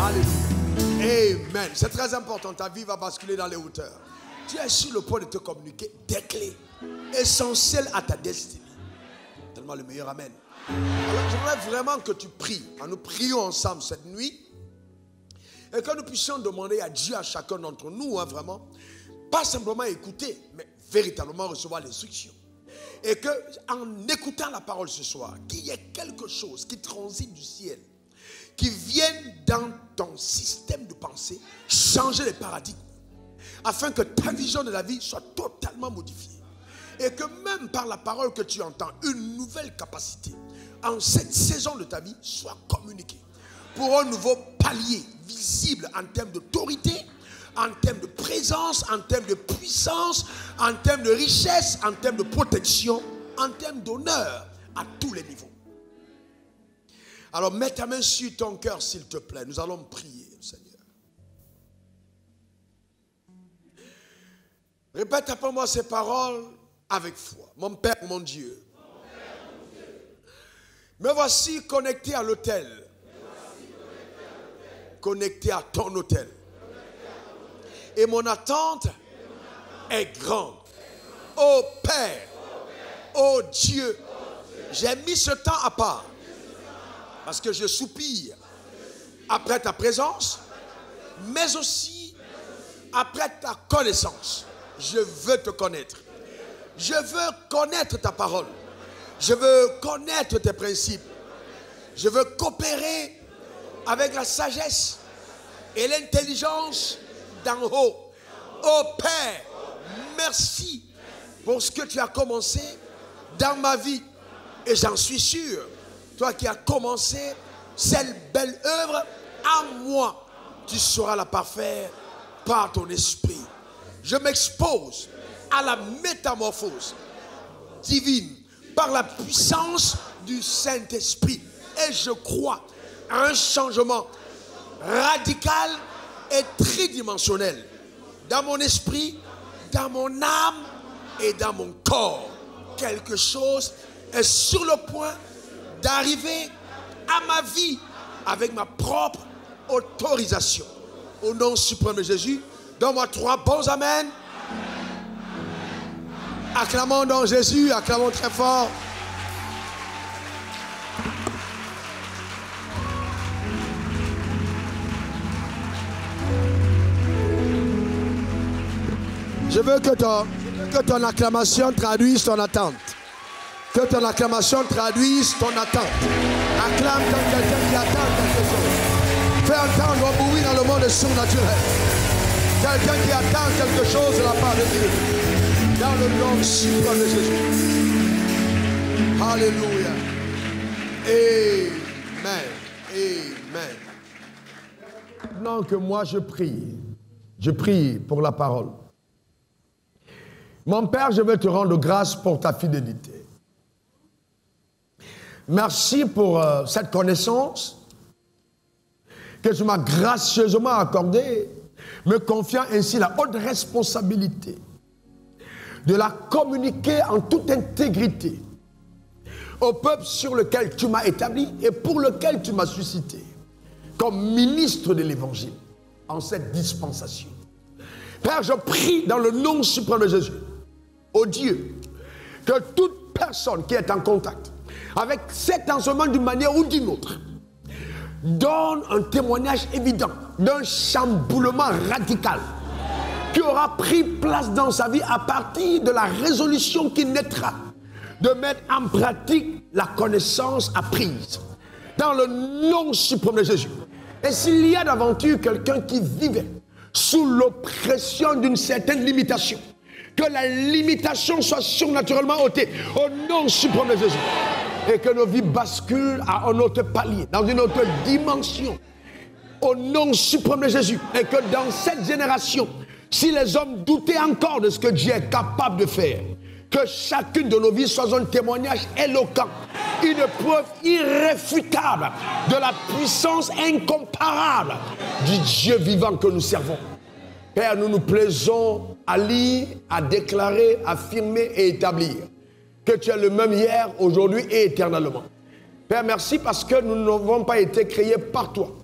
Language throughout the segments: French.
Alléluia. Amen. C'est très important. Ta vie va basculer dans les hauteurs. Tu es sur le point de te communiquer des clés essentielles à ta destinée. Tellement le meilleur. Amen. Alors, j'aimerais vraiment que tu pries. Nous prions ensemble cette nuit. Et que nous puissions demander à Dieu, à chacun d'entre nous, vraiment, pas simplement écouter, mais véritablement recevoir l'instruction. Et que, en écoutant la parole ce soir, qu'il y ait quelque chose qui transite du ciel, qui vienne dans ton système de pensée, changer les paradigmes, afin que ta vision de la vie soit totalement modifiée. Et que même par la parole que tu entends, une nouvelle capacité, en cette saison de ta vie, soit communiquée. Pour un nouveau palier visible en termes d'autorité, en termes de présence, en termes de puissance, en termes de richesse, en termes de protection, en termes d'honneur, à tous les niveaux. Alors mets ta main sur ton cœur, s'il te plaît. Nous allons prier, Seigneur. Répète après moi ces paroles avec foi. Mon Père, mon Dieu, me voici connecté à l'autel. Connecté à ton autel. Et mon attente est grande. Ô Père, ô Dieu, j'ai mis ce temps à part parce que je soupire après ta présence, mais aussi après ta connaissance. Je veux te connaître. Je veux connaître ta parole. Je veux connaître tes principes. Je veux coopérer avec la sagesse et l'intelligence d'en haut. Oh Père, merci pour ce que tu as commencé dans ma vie. Et j'en suis sûr, toi qui as commencé cette belle œuvre en moi, tu sauras la parfaire par ton esprit. Je m'expose à la métamorphose divine par la puissance du Saint-Esprit. Et je crois à un changement radical et tridimensionnel dans mon esprit, dans mon âme et dans mon corps. Quelque chose est sur le point d'arriver à ma vie avec ma propre autorisation. Au nom suprême de Jésus, donne-moi 3 bons amen. Acclamons dans Jésus, acclamons très fort. Je veux que ton acclamation traduise ton attente. Que ton acclamation traduise ton attente. Acclame comme quelqu'un qui attend quelque chose. Fais entendre un bruit dans le monde surnaturel. Quelqu'un qui attend quelque chose de la part de Dieu. Dans le nom suprême de Jésus. Alléluia. Amen. Amen. Maintenant que moi je prie pour la parole. Mon Père, je veux te rendre grâce pour ta fidélité. Merci pour cette connaissance que tu m'as gracieusement accordée, me confiant ainsi la haute responsabilité de la communiquer en toute intégrité au peuple sur lequel tu m'as établi et pour lequel tu m'as suscité comme ministre de l'Évangile en cette dispensation. Père, je prie dans le nom suprême de Jésus, ô Dieu, que toute personne qui est en contact avec cet enseignement d'une manière ou d'une autre donne un témoignage évident d'un chamboulement radical qui aura pris place dans sa vie à partir de la résolution qui naîtra de mettre en pratique la connaissance apprise dans le nom suprême de Jésus. Et s'il y a d'aventure quelqu'un qui vivait sous l'oppression d'une certaine limitation, que la limitation soit surnaturellement ôtée au nom suprême de Jésus. Et que nos vies basculent à un autre palier, dans une autre dimension. Au nom suprême de Jésus. Et que dans cette génération, si les hommes doutaient encore de ce que Dieu est capable de faire, que chacune de nos vies soit un témoignage éloquent, une preuve irréfutable de la puissance incomparable du Dieu vivant que nous servons. Père, nous nous plaisons à lire, à déclarer, à affirmer et établir que tu es le même hier, aujourd'hui et éternellement. Père, merci parce que nous n'avons pas été créés par toi,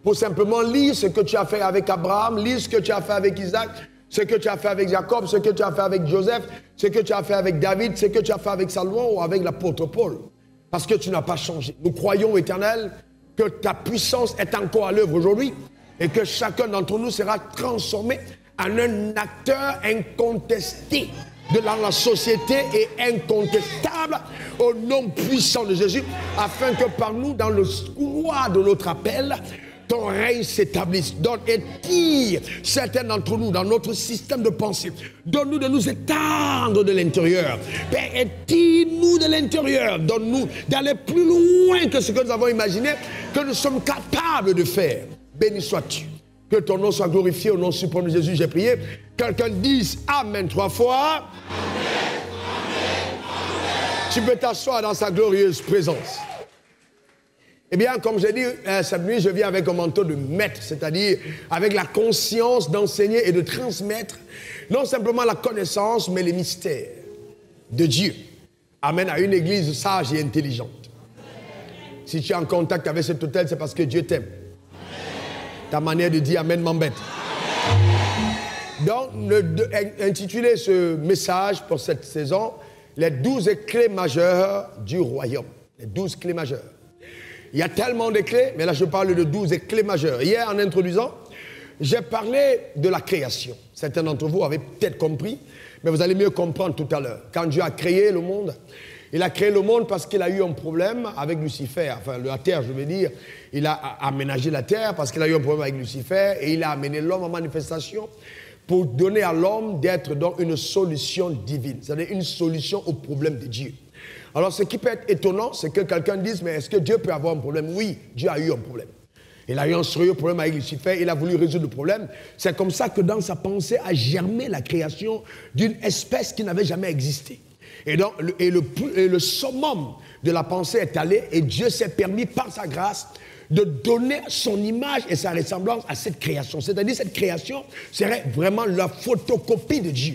pour simplement lire ce que tu as fait avec Abraham, lire ce que tu as fait avec Isaac, ce que tu as fait avec Jacob, ce que tu as fait avec Joseph, ce que tu as fait avec David, ce que tu as fait avec Salomon ou avec l'apôtre Paul. Parce que tu n'as pas changé. Nous croyons, Éternel, que ta puissance est encore à l'œuvre aujourd'hui et que chacun d'entre nous sera transformé en un acteur incontesté dans la société et incontestable au nom puissant de Jésus, afin que par nous, dans le couloir de notre appel, ton règne s'établisse. Donne et tire certains d'entre nous dans notre système de pensée. Donne-nous de nous étendre de l'intérieur. Père, étire-nous de l'intérieur. Donne-nous d'aller plus loin que ce que nous avons imaginé, que nous sommes capables de faire. Béni sois-tu. Que ton nom soit glorifié au nom suprême de Jésus, j'ai prié. Quelqu'un dise Amen 3 fois. Amen, amen, amen. Tu peux t'asseoir dans sa glorieuse présence. Eh bien, comme j'ai dit, cette nuit, je viens avec un manteau de maître, c'est-à-dire avec la conscience d'enseigner et de transmettre, non simplement la connaissance, mais les mystères de Dieu. Amen, à une église sage et intelligente. Si tu es en contact avec cet hôtel, c'est parce que Dieu t'aime. Ta manière de dire Amen m'embête. Donc, intituler ce message pour cette saison, les 12 clés majeures du royaume. Les 12 clés majeures. Il y a tellement de clés, mais là je parle de 12 clés majeures. Hier, en introduisant, j'ai parlé de la création. Certains d'entre vous avaient peut-être compris, mais vous allez mieux comprendre tout à l'heure. Quand Dieu a créé le monde, il a créé le monde parce qu'il a eu un problème avec Lucifer. Enfin, la terre, je veux dire, il a aménagé la terre parce qu'il a eu un problème avec Lucifer et il a amené l'homme en manifestation pour donner à l'homme d'être dans une solution divine. C'est-à-dire une solution au problème de Dieu. Alors, ce qui peut être étonnant, c'est que quelqu'un dise, mais est-ce que Dieu peut avoir un problème? Oui, Dieu a eu un problème. Il a eu un sérieux problème avec Lucifer, il a voulu résoudre le problème. C'est comme ça que dans sa pensée a germé la création d'une espèce qui n'avait jamais existé. Et donc, le summum de la pensée est allé, et Dieu s'est permis, par sa grâce, de donner son image et sa ressemblance à cette création. C'est-à-dire, cette création serait vraiment la photocopie de Dieu.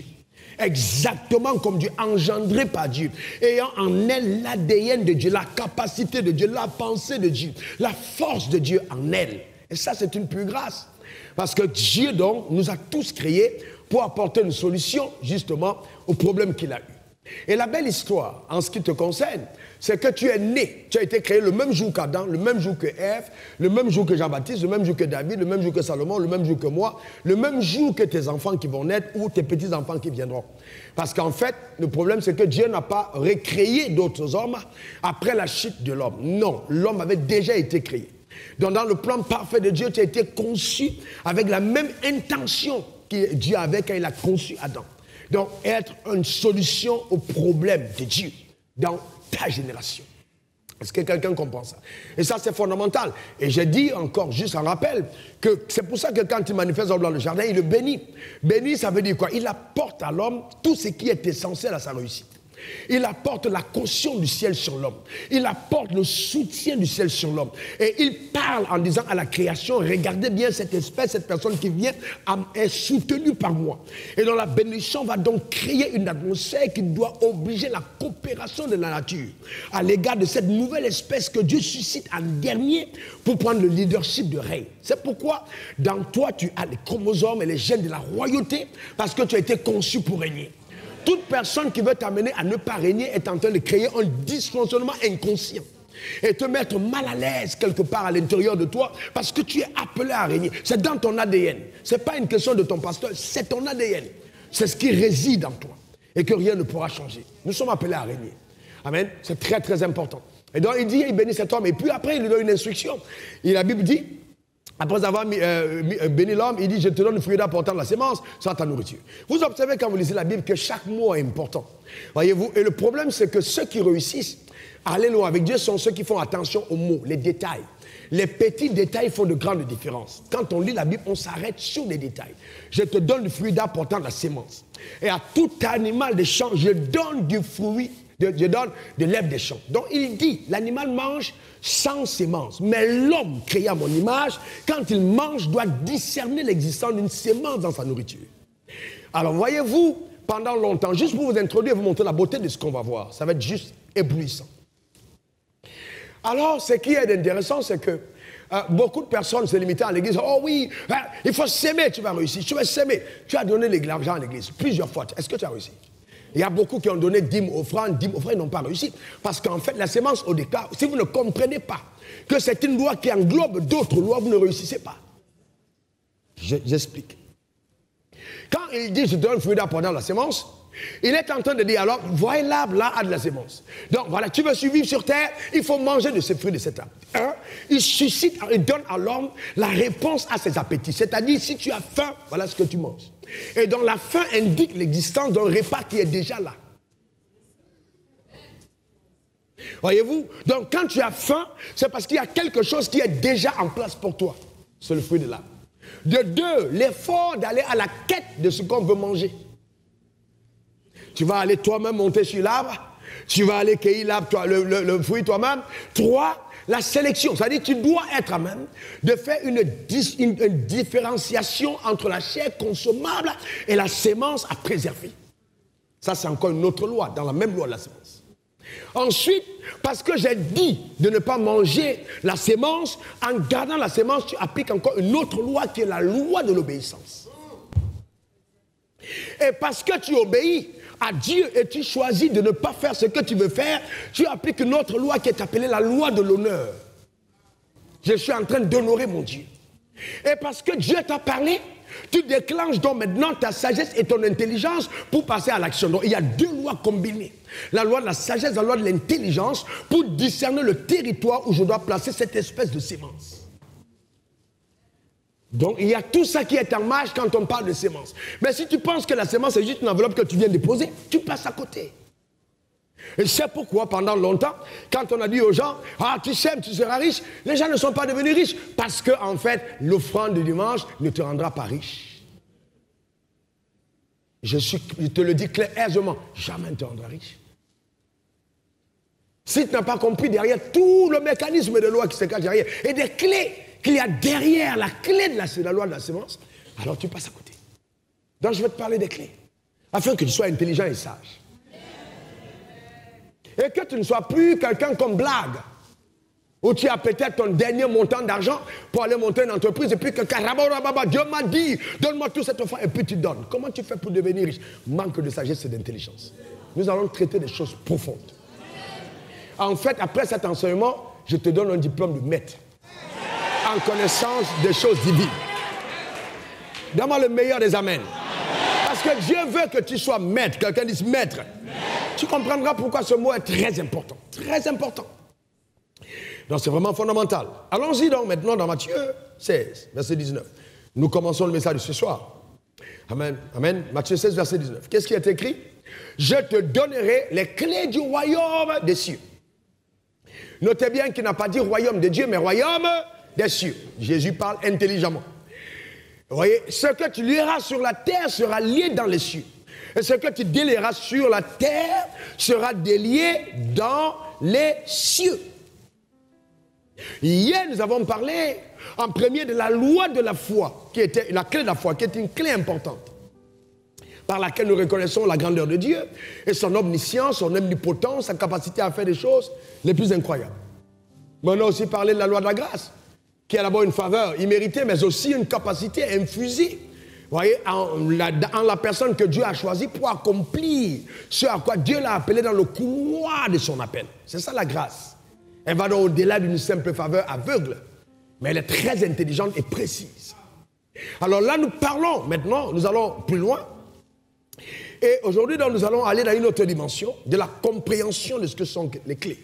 Exactement comme Dieu, engendré par Dieu, ayant en elle l'ADN de Dieu, la capacité de Dieu, la pensée de Dieu, la force de Dieu en elle. Et ça, c'est une pure grâce. Parce que Dieu, donc, nous a tous créés pour apporter une solution, justement, au problème qu'il a eu. Et la belle histoire, en ce qui te concerne, c'est que tu es né, tu as été créé le même jour qu'Adam, le même jour que Ève, le même jour que Jean-Baptiste, le même jour que David, le même jour que Salomon, le même jour que moi, le même jour que tes enfants qui vont naître ou tes petits-enfants qui viendront. Parce qu'en fait, le problème, c'est que Dieu n'a pas recréé d'autres hommes après la chute de l'homme. Non, l'homme avait déjà été créé. Donc, dans le plan parfait de Dieu, tu as été conçu avec la même intention que Dieu avait quand il a conçu Adam. Donc, être une solution au problème de Dieu dans ta génération. Est-ce que quelqu'un comprend ça? Et ça, c'est fondamental. Et j'ai dit encore, juste en rappel, que c'est pour ça que quand il manifeste dans le jardin, il le bénit. Bénit, ça veut dire quoi? Il apporte à l'homme tout ce qui est essentiel à sa réussite. Il apporte la caution du ciel sur l'homme. Il apporte le soutien du ciel sur l'homme. Et il parle en disant à la création, regardez bien cette espèce, cette personne qui vient est soutenue par moi. Et dans la bénédiction, on va donc créer une atmosphère qui doit obliger la coopération de la nature à l'égard de cette nouvelle espèce que Dieu suscite en dernier pour prendre le leadership de règne. C'est pourquoi dans toi, tu as les chromosomes et les gènes de la royauté parce que tu as été conçu pour régner. Toute personne qui veut t'amener à ne pas régner est en train de créer un dysfonctionnement inconscient et te mettre mal à l'aise quelque part à l'intérieur de toi parce que tu es appelé à régner. C'est dans ton ADN. Ce n'est pas une question de ton pasteur, c'est ton ADN. C'est ce qui réside en toi et que rien ne pourra changer. Nous sommes appelés à régner. Amen. C'est très très important. Et donc il dit, il bénit cet homme et puis après il lui donne une instruction. Et la Bible dit, après avoir béni l'homme, il dit, je te donne le fruit d'apportant de la sémence, sans ta nourriture. Vous observez quand vous lisez la Bible que chaque mot est important. Voyez-vous, et le problème c'est que ceux qui réussissent à aller loin avec Dieu sont ceux qui font attention aux mots, les détails. Les petits détails font de grandes différences. Quand on lit la Bible, on s'arrête sur les détails. Je te donne le fruit d'apportant de la sémence. Et à tout animal des champs, je donne du fruit, je donne de l'herbe des champs. Donc il dit, l'animal mange sans sémence. Mais l'homme créé à mon image, quand il mange, doit discerner l'existence d'une sémence dans sa nourriture. Alors voyez-vous, pendant longtemps, juste pour vous introduire et vous montrer la beauté de ce qu'on va voir, ça va être juste éblouissant. Alors, ce qui est intéressant, c'est que beaucoup de personnes se limitaient à l'église. Oh oui, il faut s'aimer, tu vas réussir. Tu vas s'aimer. Tu as donné l'argent à l'église plusieurs fois. Est-ce que tu as réussi? Il y a beaucoup qui ont donné 10 offrandes, ils n'ont pas réussi. Parce qu'en fait, la sémence au départ, si vous ne comprenez pas que c'est une loi qui englobe d'autres lois, vous ne réussissez pas. J'explique. Quand il dit je donne fruit pendant la sémence, il est en train de dire alors, voyez l'arbre là a de la sémence. Donc voilà, tu veux survivre sur terre, il faut manger de ces fruits de cet arbre. Il suscite, il donne à l'homme la réponse à ses appétits. C'est-à-dire, si tu as faim, voilà ce que tu manges. Et donc la faim indique l'existence d'un repas qui est déjà là. Voyez-vous? Donc quand tu as faim, c'est parce qu'il y a quelque chose qui est déjà en place pour toi. C'est le fruit de l'arbre. De deux, l'effort d'aller à la quête de ce qu'on veut manger. Tu vas aller toi-même monter sur l'arbre, tu vas aller cueillir l'arbre, le fruit toi-même. 3, la sélection, c'est-à-dire tu dois être à même de faire une différenciation entre la chair consommable et la sémence à préserver. Ça, c'est encore une autre loi, dans la même loi de la sémence. Ensuite, parce que j'ai dit de ne pas manger la sémence, en gardant la sémence, tu appliques encore une autre loi qui est la loi de l'obéissance. Et parce que tu obéis à Dieu et tu choisis de ne pas faire ce que tu veux faire, tu appliques une autre loi qui est appelée la loi de l'honneur. Je suis en train d'honorer mon Dieu. Et parce que Dieu t'a parlé, tu déclenches donc maintenant ta sagesse et ton intelligence pour passer à l'action. Donc il y a 2 lois combinées. La loi de la sagesse, la loi de l'intelligence pour discerner le territoire où je dois placer cette espèce de sémence. Donc il y a tout ça qui est en marche quand on parle de sémence. Mais si tu penses que la sémence est juste une enveloppe que tu viens déposer, tu passes à côté. Et c'est pourquoi pendant longtemps, quand on a dit aux gens, ah tu sèmes, tu seras riche, les gens ne sont pas devenus riches. Parce que en fait, l'offrande du dimanche ne te rendra pas riche. Je te le dis clairement, jamais ne te rendra riche. Si tu n'as pas compris derrière tout le mécanisme de loi qui se cache derrière, et des clés qu'il y a derrière la clé de la loi de la sémence, alors tu passes à côté. Donc je vais te parler des clés, afin que tu sois intelligent et sage. Et que tu ne sois plus quelqu'un comme blague, où tu as peut-être ton dernier montant d'argent pour aller monter une entreprise, et puis que Dieu m'a dit, donne-moi tout cet offrande, et puis tu donnes. Comment tu fais pour devenir riche? Manque de sagesse et d'intelligence. Nous allons traiter des choses profondes. En fait, après cet enseignement, je te donne un diplôme de maître. En connaissance des choses divines. Donne-moi le meilleur des amens. Parce que Dieu veut que tu sois maître. Quelqu'un dise maître. Tu comprendras pourquoi ce mot est très important. Très important. Donc c'est vraiment fondamental. Allons-y donc maintenant dans Matthieu 16, verset 19. Nous commençons le message de ce soir. Amen. Amen. Matthieu 16, verset 19. Qu'est-ce qui est écrit? Je te donnerai les clés du royaume des cieux. Notez bien qu'il n'a pas dit royaume de Dieu, mais royaume des cieux. Jésus parle intelligemment. Vous voyez, ce que tu lieras sur la terre sera lié dans les cieux. Et ce que tu délieras sur la terre sera délié dans les cieux. Hier, nous avons parlé en premier de la loi de la foi, qui était la clé de la foi, qui est une clé importante, par laquelle nous reconnaissons la grandeur de Dieu et son omniscience, son omnipotence, sa capacité à faire des choses les plus incroyables. Mais on a aussi parlé de la loi de la grâce, qui est d'abord une faveur imméritée, mais aussi une capacité infusée, vous voyez, en la personne que Dieu a choisie pour accomplir ce à quoi Dieu l'a appelé dans le couloir de son appel. C'est ça la grâce. Elle va donc au-delà d'une simple faveur aveugle, mais elle est très intelligente et précise. Alors là, nous parlons maintenant, nous allons plus loin. Et aujourd'hui, nous allons aller dans une autre dimension de la compréhension de ce que sont les clés.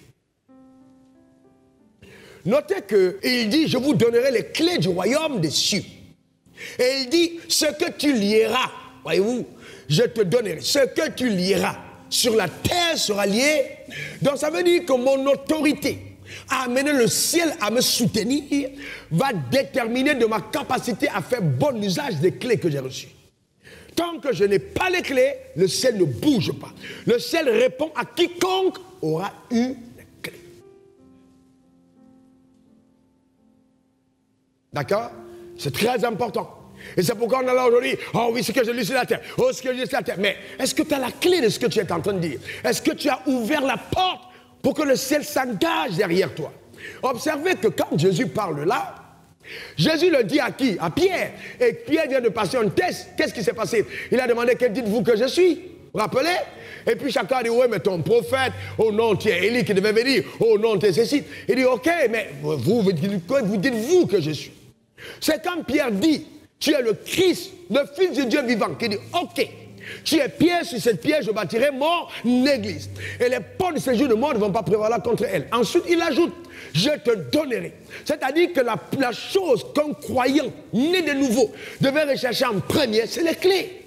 Notez qu'il dit, je vous donnerai les clés du royaume des cieux. Et il dit, ce que tu lieras, voyez-vous, je te donnerai, ce que tu lieras sur la terre sera lié. Donc ça veut dire que mon autorité à amener le ciel à me soutenir va déterminer de ma capacité à faire bon usage des clés que j'ai reçues. Tant que je n'ai pas les clés, le ciel ne bouge pas. Le ciel répond à quiconque aura eu les clés. D'accord? C'est très important. Et c'est pourquoi on est là aujourd'hui. Oh oui, ce que j'ai lu sur la terre. Oh, ce que j'ai lu sur la terre. Mais est-ce que tu as la clé de ce que tu es en train de dire? Est-ce que tu as ouvert la porte pour que le ciel s'engage derrière toi? Observez que quand Jésus parle là, Jésus le dit à qui? À Pierre. Et Pierre vient de passer un test. Qu'est-ce qui s'est passé? Il a demandé, quel dites-vous que je suis? Vous vous rappelez? Et puis chacun a dit, oui, mais ton prophète, oh non, tu es Élie qui devait venir, oh non, tu es ceci. Il dit, ok, mais vous dites-vous que je suis? C'est quand Pierre dit, tu es le Christ, le Fils de Dieu vivant, qui dit, ok, tu es Pierre, sur cette pierre, je bâtirai mon église. Et les portes de ce jour de mort ne vont pas prévaloir contre elle. Ensuite, il ajoute, je te donnerai. C'est-à-dire que la chose qu'un croyant né de nouveau devait rechercher en premier, c'est les clés.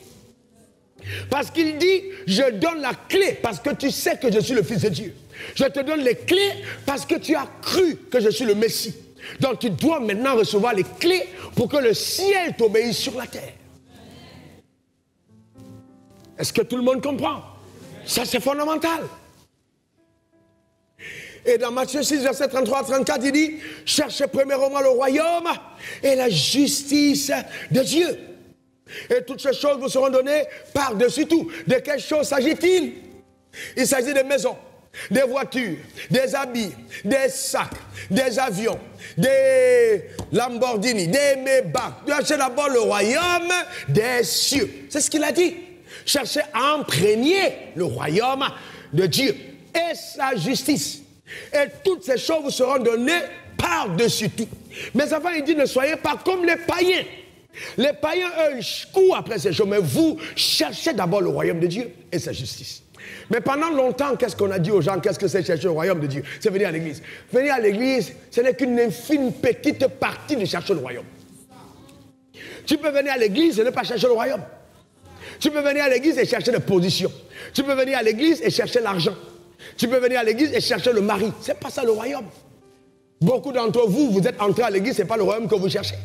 Parce qu'il dit, je donne la clé parce que tu sais que je suis le Fils de Dieu. Je te donne les clés parce que tu as cru que je suis le Messie. Donc tu dois maintenant recevoir les clés pour que le ciel t'obéisse sur la terre. Est-ce que tout le monde comprend? Ça, c'est fondamental. Et dans Matthieu 6, verset 33-34, il dit, cherchez premièrement le royaume et la justice de Dieu. Et toutes ces choses vous seront données par-dessus tout. De quelles choses s'agit-il? Il s'agit des maisons, des voitures, des habits, des sacs, des avions, des Lamborghini, des Maybach. Cherchez d'abord le royaume des cieux. C'est ce qu'il a dit. Cherchez en premier le royaume de Dieu et sa justice. Et toutes ces choses vous seront données par-dessus tout. Mais avant, il dit, ne soyez pas comme les païens. Les païens, eux, ils courent après ces choses. Mais vous, cherchez d'abord le royaume de Dieu et sa justice. Mais pendant longtemps, qu'est-ce qu'on a dit aux gens? Qu'est-ce que c'est chercher le royaume de Dieu? C'est venir à l'église. Venir à l'église, ce n'est qu'une infime petite partie de chercher le royaume. Tu peux venir à l'église et ne pas chercher le royaume. Tu peux venir à l'église et chercher des positions. Tu peux venir à l'église et chercher l'argent. Tu peux venir à l'église et chercher le mari. Ce n'est pas ça le royaume. Beaucoup d'entre vous, vous êtes entrés à l'église, ce n'est pas le royaume que vous cherchez.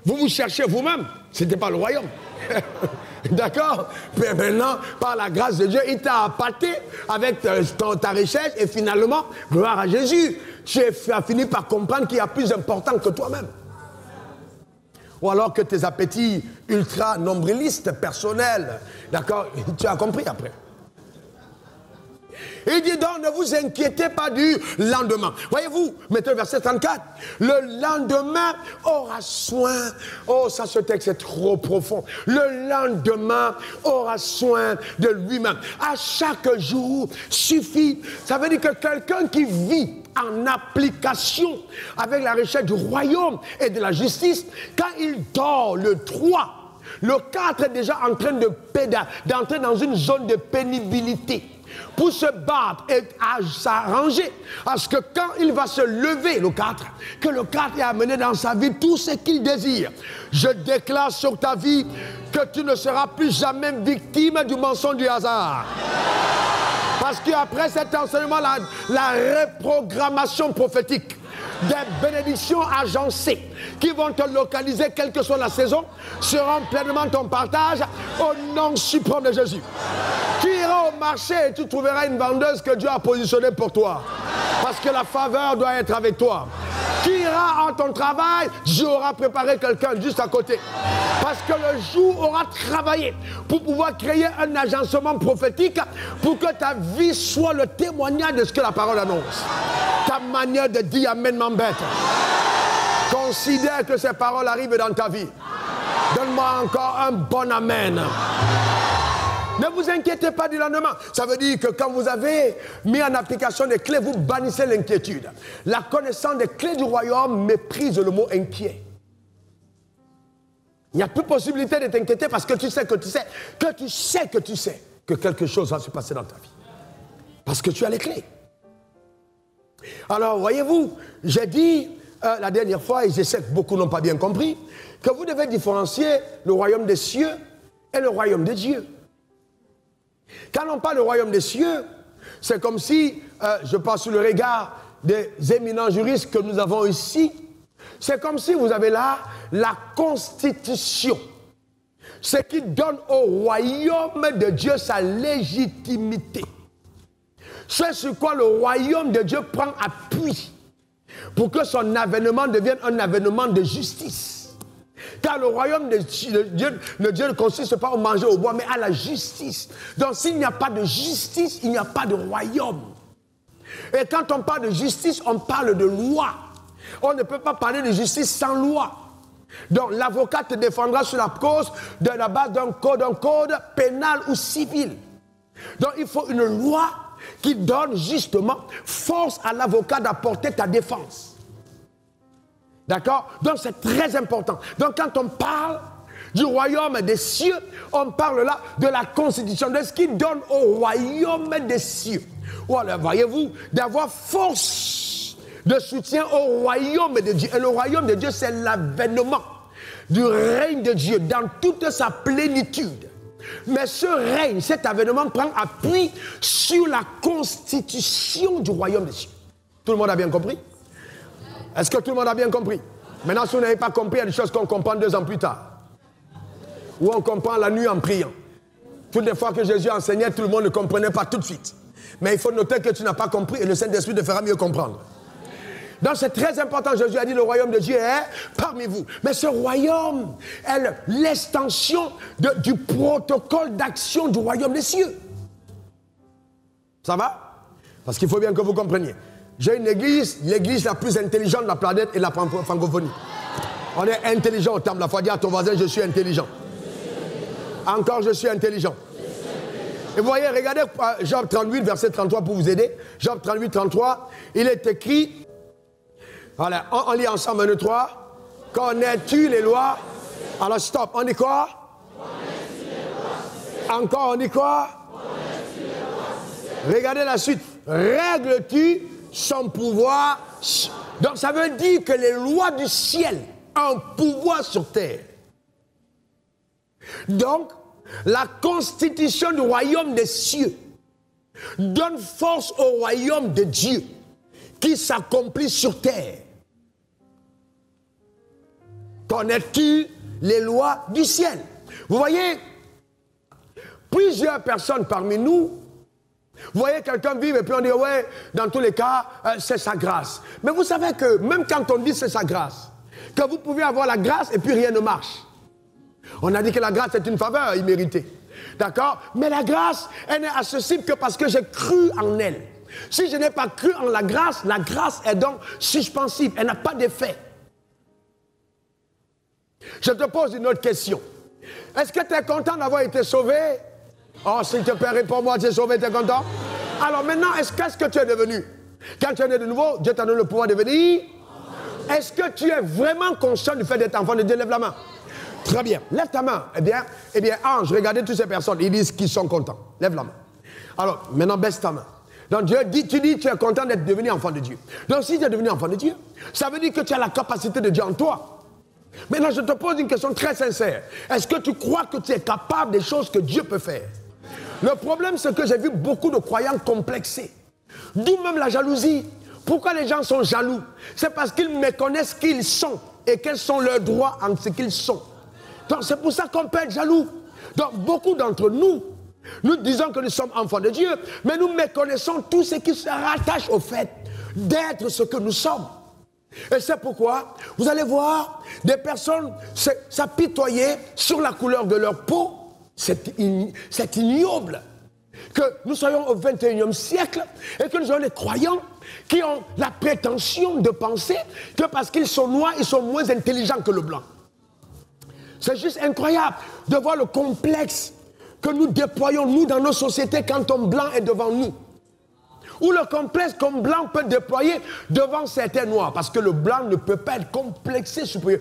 Vous vous cherchez vous-même, ce n'était pas le royaume. D'accord? Mais maintenant, par la grâce de Dieu, il t'a appâté avec ta recherche et finalement, gloire à Jésus, tu as fini par comprendre qu'il y a plus important que toi-même. Ou alors que tes appétits ultra nombrilistes, personnels, d'accord? Tu as compris après. Il dit donc, ne vous inquiétez pas du lendemain. Voyez-vous, mettez le verset 34. Le lendemain aura soin. Oh, ça, ce texte est trop profond. Le lendemain aura soin de lui-même. À chaque jour suffit. Ça veut dire que quelqu'un qui vit en application avec la recherche du royaume et de la justice, quand il dort le 3, le 4 est déjà en train d'entrer dans une zone de pénibilité. Pour se battre et à s'arranger à ce que quand il va se lever, le 4, que le 4 ait amené dans sa vie tout ce qu'il désire. Je déclare sur ta vie que tu ne seras plus jamais victime du mensonge du hasard. Parce qu'après cet enseignement, la reprogrammation prophétique, des bénédictions agencées qui vont te localiser quelle que soit la saison, seront pleinement ton partage au nom suprême de Jésus. Tu iras au marché et tu trouveras une vendeuse que Dieu a positionnée pour toi. Parce que la faveur doit être avec toi. Tu iras en ton travail, Dieu aura préparé quelqu'un juste à côté. Parce que le jour aura travaillé pour pouvoir créer un agencement prophétique pour que ta vie soit le témoignage de ce que la parole annonce. Ta manière de dire amen m'embête. Considère que ces paroles arrivent dans ta vie. Donne-moi encore un bon amen. Ne vous inquiétez pas du lendemain. Ça veut dire que quand vous avez mis en application les clés, vous bannissez l'inquiétude. La connaissance des clés du royaume méprise le mot inquiet. Il n'y a plus possibilité de t'inquiéter parce que tu sais que tu sais, que tu sais que tu sais que quelque chose va se passer dans ta vie. Parce que tu as les clés. Alors, voyez-vous, j'ai dit la dernière fois, et je sais que beaucoup n'ont pas bien compris, que vous devez différencier le royaume des cieux et le royaume de Dieu. Quand on parle du royaume des cieux, c'est comme si, je passe sous le regard des éminents juristes que nous avons ici, c'est comme si vous avez là la constitution, ce qui donne au royaume de Dieu sa légitimité. C'est sur quoi le royaume de Dieu prend appui pour que son avènement devienne un avènement de justice. Car le royaume de Dieu ne consiste pas au manger au bois, mais à la justice. Donc s'il n'y a pas de justice, il n'y a pas de royaume. Et quand on parle de justice, on parle de loi. On ne peut pas parler de justice sans loi. Donc l'avocat te défendra sur la cause de la base d'un code pénal ou civil. Donc il faut une loi qui donne justement force à l'avocat d'apporter ta défense. D'accord? Donc c'est très important. Donc quand on parle du royaume des cieux, on parle là de la constitution, de ce qui donne au royaume des cieux. Voilà, voyez-vous, d'avoir force de soutien au royaume de Dieu. Et le royaume de Dieu, c'est l'avènement du règne de Dieu dans toute sa plénitude. Mais ce règne, cet avènement prend appui sur la constitution du royaume des cieux. Tout le monde a bien compris? Est-ce que tout le monde a bien compris? Maintenant, si vous n'avez pas compris, il y a des choses qu'on comprend 2 ans plus tard. Ou on comprend la nuit en priant. Toutes les fois que Jésus enseignait, tout le monde ne comprenait pas tout de suite. Mais il faut noter que tu n'as pas compris et le Saint-Esprit te fera mieux comprendre. Donc c'est très important, Jésus a dit le royaume de Dieu est parmi vous. Mais ce royaume est l'extension du protocole d'action du royaume des cieux. Ça va? Parce qu'il faut bien que vous compreniez. J'ai une église, l'église la plus intelligente de la planète et la francophonie. On est intelligent au terme de la foi. Dis à ton voisin, je suis intelligent. Encore, je suis intelligent. Et vous voyez, regardez Job 38, verset 33 pour vous aider. Job 38, 33, il est écrit, voilà, on lit ensemble 1, 2, 3. Connais-tu les lois? Alors stop, on dit quoi? Encore, on dit quoi? Regardez la suite. Règles-tu son pouvoir? Donc ça veut dire que les lois du ciel ont un pouvoir sur terre. Donc, la constitution du royaume des cieux donne force au royaume de Dieu qui s'accomplit sur terre. Connais-tu les lois du ciel? Vous voyez, plusieurs personnes parmi nous, vous voyez quelqu'un vivre et puis on dit, ouais, dans tous les cas, c'est sa grâce. Mais vous savez que même quand on dit c'est sa grâce, que vous pouvez avoir la grâce et puis rien ne marche. On a dit que la grâce est une faveur imméritée. D'accord? Mais la grâce, elle n'est accessible que parce que j'ai cru en elle. Si je n'ai pas cru en la grâce est donc suspensive. Elle n'a pas d'effet. Je te pose une autre question. Est-ce que tu es content d'avoir été sauvé? Oh, s'il te plaît, réponds-moi, tu es sauvé, tu es content? Alors maintenant, qu'est-ce que tu es devenu? Quand tu es né de nouveau, Dieu t'a donné le pouvoir de devenir. Est-ce que tu es vraiment conscient du fait d'être enfant de Dieu? Lève la main. Très bien. Lève ta main. Eh bien, Ange, regardez toutes ces personnes. Ils disent qu'ils sont contents. Lève la main. Alors, maintenant, baisse ta main. Donc, Dieu dit, tu dis, tu es content d'être devenu enfant de Dieu. Donc, si tu es devenu enfant de Dieu, ça veut dire que tu as la capacité de Dieu en toi. Maintenant, je te pose une question très sincère. Est-ce que tu crois que tu es capable des choses que Dieu peut faire? Le problème, c'est que j'ai vu beaucoup de croyants complexés. D'où même la jalousie. Pourquoi les gens sont jaloux? C'est parce qu'ils méconnaissent qui ils sont et quels sont leurs droits en ce qu'ils sont. Donc c'est pour ça qu'on peut être jaloux. Donc beaucoup d'entre nous, nous disons que nous sommes enfants de Dieu, mais nous méconnaissons tout ce qui se rattache au fait d'être ce que nous sommes. Et c'est pourquoi vous allez voir des personnes s'apitoyer sur la couleur de leur peau. C'est ignoble que nous soyons au 21e siècle et que nous ayons des croyants qui ont la prétention de penser que parce qu'ils sont noirs, ils sont moins intelligents que le blanc. C'est juste incroyable de voir le complexe que nous déployons, nous, dans nos sociétés, quand un blanc est devant nous. Ou le complexe qu'un blanc peut déployer devant certains noirs. Parce que le blanc ne peut pas être complexé supérieur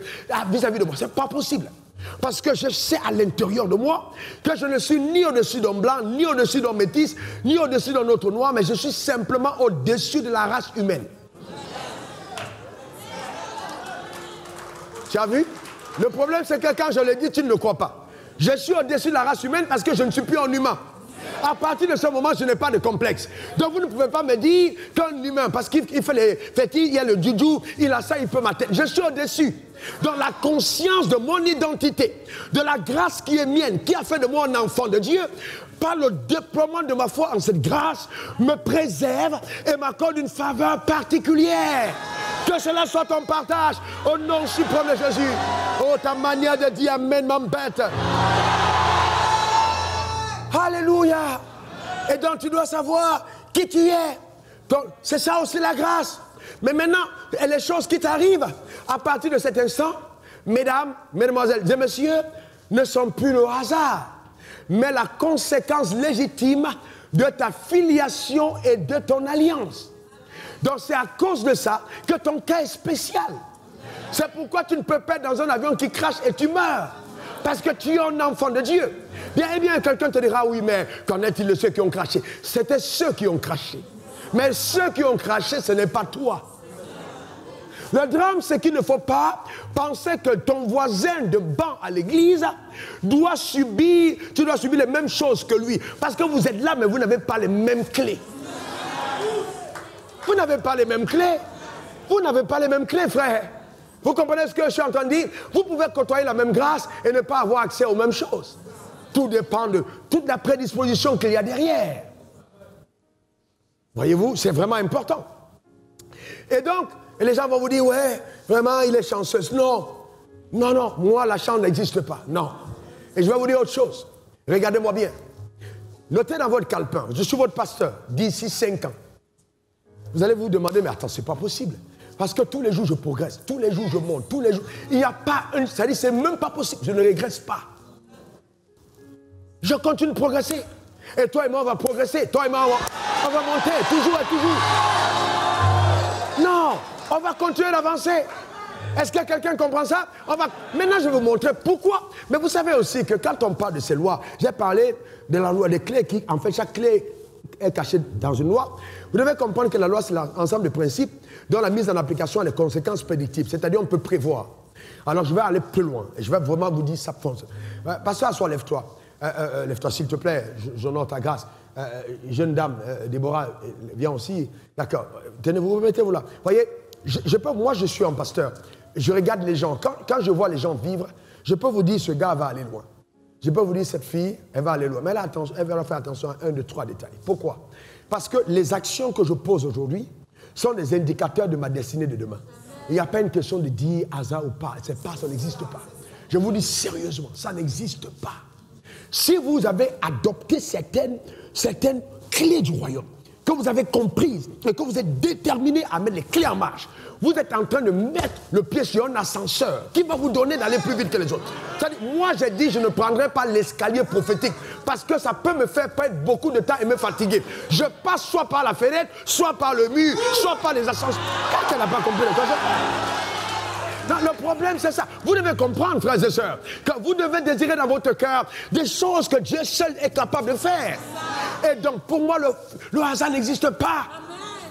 vis-à-vis de moi. Ce n'est pas possible. Parce que je sais à l'intérieur de moi que je ne suis ni au-dessus d'un blanc, ni au-dessus d'un métis, ni au-dessus d'un autre noir, mais je suis simplement au-dessus de la race humaine. Tu as vu? Le problème, c'est que quand je le dis, tu ne le crois pas. Je suis au-dessus de la race humaine parce que je ne suis plus un humain. À partir de ce moment, je n'ai pas de complexe. Donc vous ne pouvez pas me dire qu'un humain, parce qu'il fait les fétis, il y a le doudou, il a ça, il peut ma tête. Je suis au-dessus. Dans la conscience de mon identité, de la grâce qui est mienne, qui a fait de moi un enfant de Dieu, par le déploiement de ma foi en cette grâce, me préserve et m'accorde une faveur particulière. Que cela soit ton partage au nom suprême de Jésus. Oh, ta manière de dire Amen m'embête. Alléluia. Et donc tu dois savoir qui tu es. C'est ça aussi la grâce. Mais maintenant, les choses qui t'arrivent, à partir de cet instant, mesdames, mesdemoiselles et messieurs, ne sont plus le hasard, mais la conséquence légitime de ta filiation et de ton alliance. Donc c'est à cause de ça que ton cas est spécial. C'est pourquoi tu ne peux pas être dans un avion qui crache et tu meurs. Parce que tu es un enfant de Dieu. Bien, quelqu'un te dira, oui, mais qu'en est-il de ceux qui ont craché? C'était ceux qui ont craché. Mais ceux qui ont craché, ce n'est pas toi. Le drame, c'est qu'il ne faut pas penser que ton voisin de banc à l'église tu dois subir les mêmes choses que lui. Parce que vous êtes là, mais vous n'avez pas les mêmes clés. Vous n'avez pas les mêmes clés. Vous n'avez pas les mêmes clés, frère. Vous comprenez ce que je suis en train de dire? Vous pouvez côtoyer la même grâce et ne pas avoir accès aux mêmes choses. Tout dépend de toute la prédisposition qu'il y a derrière. Voyez-vous, c'est vraiment important. Et donc, les gens vont vous dire, ouais, vraiment, il est chanceux. Non, moi, la chance n'existe pas. Non. Et je vais vous dire autre chose. Regardez-moi bien. Notez dans votre calepin, je suis votre pasteur, d'ici 5 ans. Vous allez vous demander, mais attends, c'est pas possible. Parce que tous les jours, je progresse. Tous les jours, je monte. Tous les jours. Il n'y a pas une... C'est-à-dire, c'est même pas possible. Je ne régresse pas. Je continue de progresser. Et toi et moi, on va progresser. Toi et moi, on va monter. Toujours et toujours. Non, on va continuer d'avancer. Est-ce que quelqu'un comprend ça? Maintenant, je vais vous montrer pourquoi. Mais vous savez aussi que quand on parle de ces lois, j'ai parlé de la loi des clés qui, en fait, chaque clé est cachée dans une loi. Vous devez comprendre que la loi, c'est l'ensemble de principes dont la mise en application a des conséquences prédictives. C'est-à-dire, on peut prévoir. Alors, je vais aller plus loin. Et je vais vraiment vous dire ça. Pasteur, assois, lève-toi. Lève-toi, s'il te plaît. J'honore ta grâce. Jeune dame, Déborah, viens aussi. D'accord. Tenez-vous, mettez-vous là. Voyez, moi, je suis un pasteur. Je regarde les gens. Quand je vois les gens vivre, je peux vous dire, ce gars va aller loin. Je peux vous dire, cette fille, elle va aller loin. Mais elle va faire attention à 1, 2, 3 détails. Pourquoi? Parce que les actions que je pose aujourd'hui sont des indicateurs de ma destinée de demain. Il n'y a pas une question de dire hasard ou pas. Ça n'existe pas. Je vous dis sérieusement, ça n'existe pas. Si vous avez adopté certaines clés du royaume, que vous avez comprises et que vous êtes déterminé à mettre les clés en marche, vous êtes en train de mettre le pied sur un ascenseur qui va vous donner d'aller plus vite que les autres. C'est-à-dire, moi j'ai dit je ne prendrai pas l'escalier prophétique parce que ça peut me faire perdre beaucoup de temps et me fatiguer. Je passe soit par la fenêtre, soit par le mur, soit par les ascenseurs. Quand elle n'a pas compris le concept. Non, le problème, c'est ça. Vous devez comprendre, frères et sœurs, que vous devez désirer dans votre cœur des choses que Dieu seul est capable de faire. Et donc, pour moi, le hasard n'existe pas.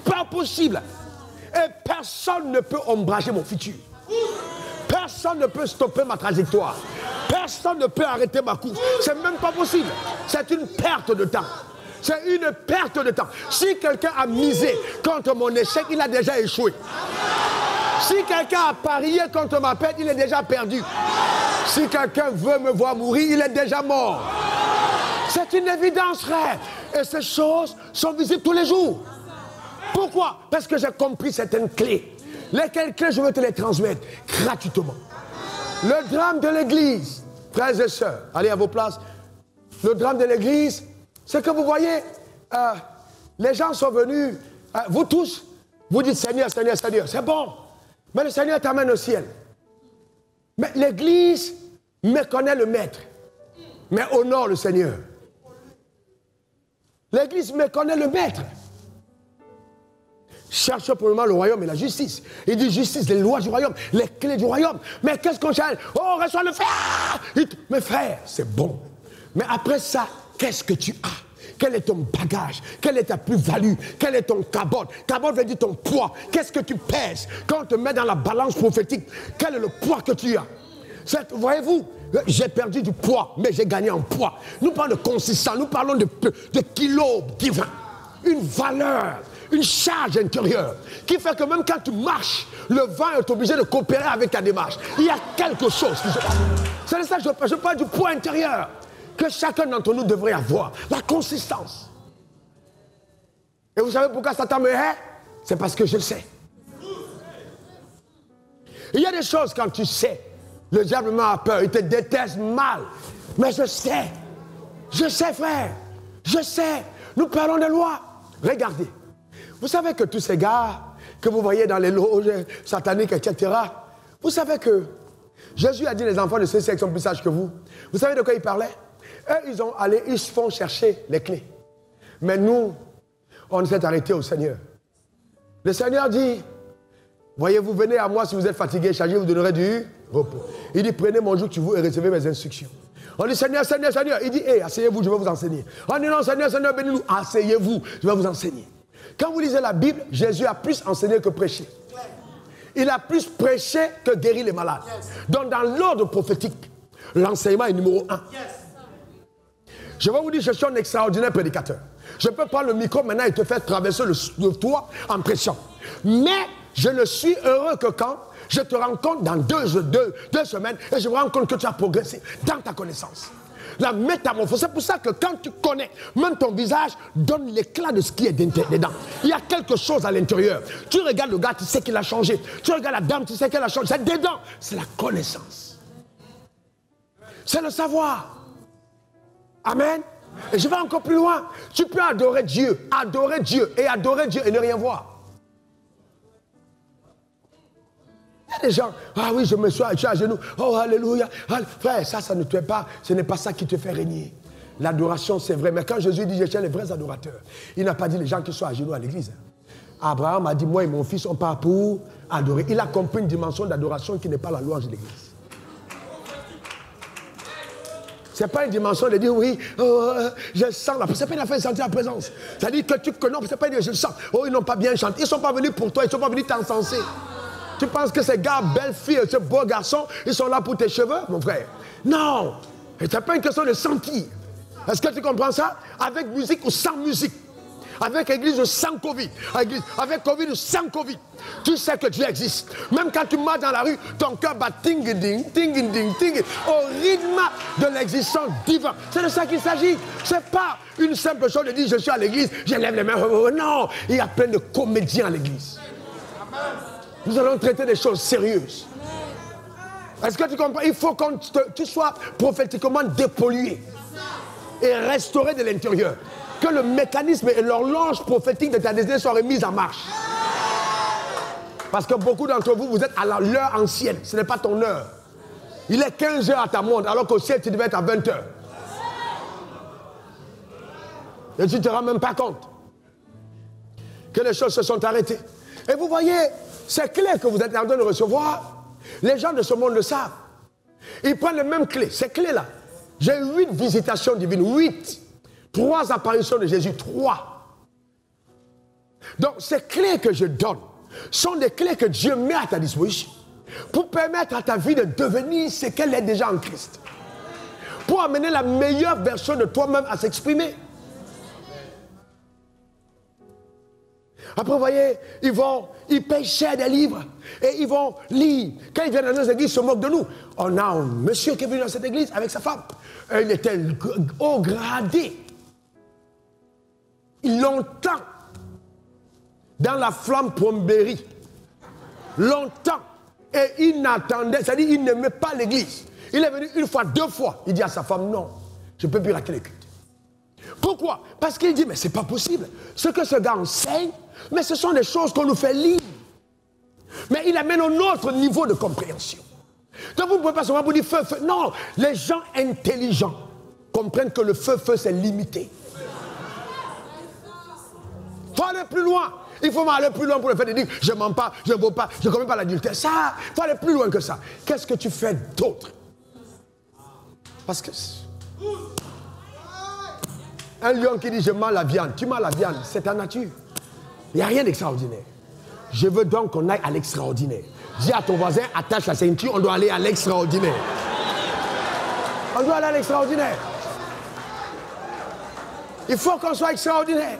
Pas possible. Et personne ne peut ombrager mon futur. Personne ne peut stopper ma trajectoire. Personne ne peut arrêter ma course. C'est même pas possible. C'est une perte de temps. C'est une perte de temps. Si quelqu'un a misé contre mon échec, il a déjà échoué. Si quelqu'un a parié contre ma perte, il est déjà perdu. Si quelqu'un veut me voir mourir, il est déjà mort. C'est une évidence, frère. Et ces choses sont visibles tous les jours. Pourquoi? Parce que j'ai compris certaines clés. Lesquelles clés je veux te les transmettre gratuitement. Le drame de l'église, frères et sœurs, allez à vos places. Le drame de l'église, c'est que vous voyez, les gens sont venus, vous tous, vous dites Seigneur, Seigneur, Seigneur, c'est bon. Mais le Seigneur t'amène au ciel. Mais l'église méconnaît le maître, mais honore le Seigneur. L'église méconnaît le maître. Cherche premièrement le royaume et la justice. Il dit justice, les lois du royaume, les clés du royaume. Mais qu'est-ce qu'on cherche? Oh, reçois le fer! Mais frère, c'est bon. Mais après ça, qu'est-ce que tu as? Quel est ton bagage? Quelle est ta plus-value? Quel est ton cabot? Cabot veut dire ton poids. Qu'est-ce que tu pèses? Quand on te met dans la balance prophétique, quel est le poids que tu as? Voyez-vous, j'ai perdu du poids, mais j'ai gagné en poids. Nous parlons de consistance, nous parlons de kilos divins. Une valeur, une charge intérieure qui fait que même quand tu marches, le vent est obligé de coopérer avec ta démarche. Il y a quelque chose qui se passe. C'est de ça que je parle du poids intérieur que chacun d'entre nous devrait avoir. La consistance. Et vous savez pourquoi Satan me hait? C'est parce que je le sais. Il y a des choses quand tu sais, le diable m'a peur, il te déteste mal. Mais je sais frère, je sais. Nous parlons de loi. Regardez, Vous savez que tous ces gars que vous voyez dans les loges sataniques, etc., vous savez que Jésus a dit les enfants de ce sexe sont plus sages que vous. Vous savez de quoi il parlait? Eux, ils se font chercher les clés. Mais nous, on s'est arrêté au Seigneur. Le Seigneur dit, voyez, vous venez à moi si vous êtes fatigué, chargé, vous donnerez du repos. Il dit, prenez mon joug sur vous et recevez mes instructions. On dit, Seigneur, Seigneur, Seigneur. Il dit, hé, asseyez-vous, je vais vous enseigner. On dit, non, Seigneur, Seigneur, bénis-nous. Asseyez-vous, je vais vous enseigner. Quand vous lisez la Bible, Jésus a plus enseigné que prêché. Il a plus prêché que guéri les malades. Donc, dans l'ordre prophétique, l'enseignement est numéro 1. Je vais vous dire, je suis un extraordinaire prédicateur. Je peux prendre le micro maintenant et te faire traverser le toit en prêchant. Mais je ne suis heureux que quand je te rencontre dans deux semaines et je me rends compte que tu as progressé dans ta connaissance. La métamorphose, c'est pour ça que quand tu connais, même ton visage donne l'éclat de ce qui est dedans. Il y a quelque chose à l'intérieur. Tu regardes le gars, tu sais qu'il a changé. Tu regardes la dame, tu sais qu'elle a changé. C'est dedans. C'est la connaissance. C'est le savoir. Amen. Et je vais encore plus loin. Tu peux adorer Dieu et ne rien voir. Il y a des gens, ah oui, je suis à genoux, oh alléluia. Frère, ça ne te fait pas, ce n'est pas ça qui te fait régner. L'adoration, c'est vrai. Mais quand Jésus dit, je tiens les vrais adorateurs, il n'a pas dit les gens qui sont à genoux à l'église. Abraham a dit, moi et mon fils, on part pour adorer. Il a compris une dimension d'adoration qui n'est pas la louange de l'église. Ce n'est pas une dimension de dire, oui, je sens la présence. Ce n'est pas une affaire de sentir la présence. C'est-à-dire que tu connais, ce n'est pas une je le sens. Oh, ils n'ont pas bien chanté. Ils ne sont pas venus pour toi, ils ne sont pas venus t'encenser. Tu penses que ces gars, belles filles, ces beaux garçons, ils sont là pour tes cheveux, mon frère? Non. Ce n'est pas une question de sentir. Est-ce que tu comprends ça? Avec musique ou sans musique. Avec église ou sans Covid. Avec Covid ou sans Covid. Tu sais que Dieu existe. Même quand tu marches dans la rue, ton cœur bat ting-ding, ting-ding, ting, au rythme de l'existence divine. C'est de ça qu'il s'agit. Ce n'est pas une simple chose de dire je suis à l'église, je lève les mains. Non, il y a plein de comédiens à l'église. Nous allons traiter des choses sérieuses. Est-ce que tu comprends? Il faut que tu sois prophétiquement dépollué et restauré de l'intérieur. Que le mécanisme et l'horloge prophétique de ta destinée soient remises en marche. Parce que beaucoup d'entre vous, vous êtes à l'heure ancienne. Ce n'est pas ton heure. Il est 15 heures à ta montre, alors qu'au ciel, tu devais être à 20 heures. Et tu ne te rends même pas compte que les choses se sont arrêtées. Et vous voyez, c'est clair que vous êtes en train de recevoir. Les gens de ce monde le savent. Ils prennent les mêmes clés. Ces clés-là. J'ai 8 visitations divines. 8. 3 apparitions de Jésus. 3. Donc, ces clés que je donne sont des clés que Dieu met à ta disposition pour permettre à ta vie de devenir ce qu'elle est déjà en Christ. Pour amener la meilleure version de toi-même à s'exprimer. Après, vous voyez, ils payent cher des livres et ils vont lire. Quand ils viennent dans nos églises, ils se moquent de nous. On a un monsieur qui est venu dans cette église avec sa femme. Il était haut gradé. Longtemps. Dans la flamme Plomberie. Longtemps. Et il n'attendait, c'est-à-dire il n'aimait pas l'église. Il est venu 1 fois, 2 fois. Il dit à sa femme, non, je ne peux plus rater les cultes. Pourquoi? Parce qu'il dit, mais ce n'est pas possible. Ce que ce gars enseigne, mais ce sont des choses qu'on nous fait lire. Mais il amène un autre niveau de compréhension. Donc vous ne pouvez pas seulement vous dire feu, feu. Non, les gens intelligents comprennent que le feu, feu, c'est limité. Il faut aller plus loin. Il faut aller plus loin pour le fait de dire, je ne mens pas, je ne vaux pas, je ne commets pas l'adultère. Ça, il faut aller plus loin que ça. Qu'est-ce que tu fais d'autre? Parce que... Un lion qui dit je mange la viande, tu manges la viande, c'est ta nature. Il n'y a rien d'extraordinaire. Je veux donc qu'on aille à l'extraordinaire. Dis à ton voisin, attache la ceinture, on doit aller à l'extraordinaire. On doit aller à l'extraordinaire. Il faut qu'on soit extraordinaire.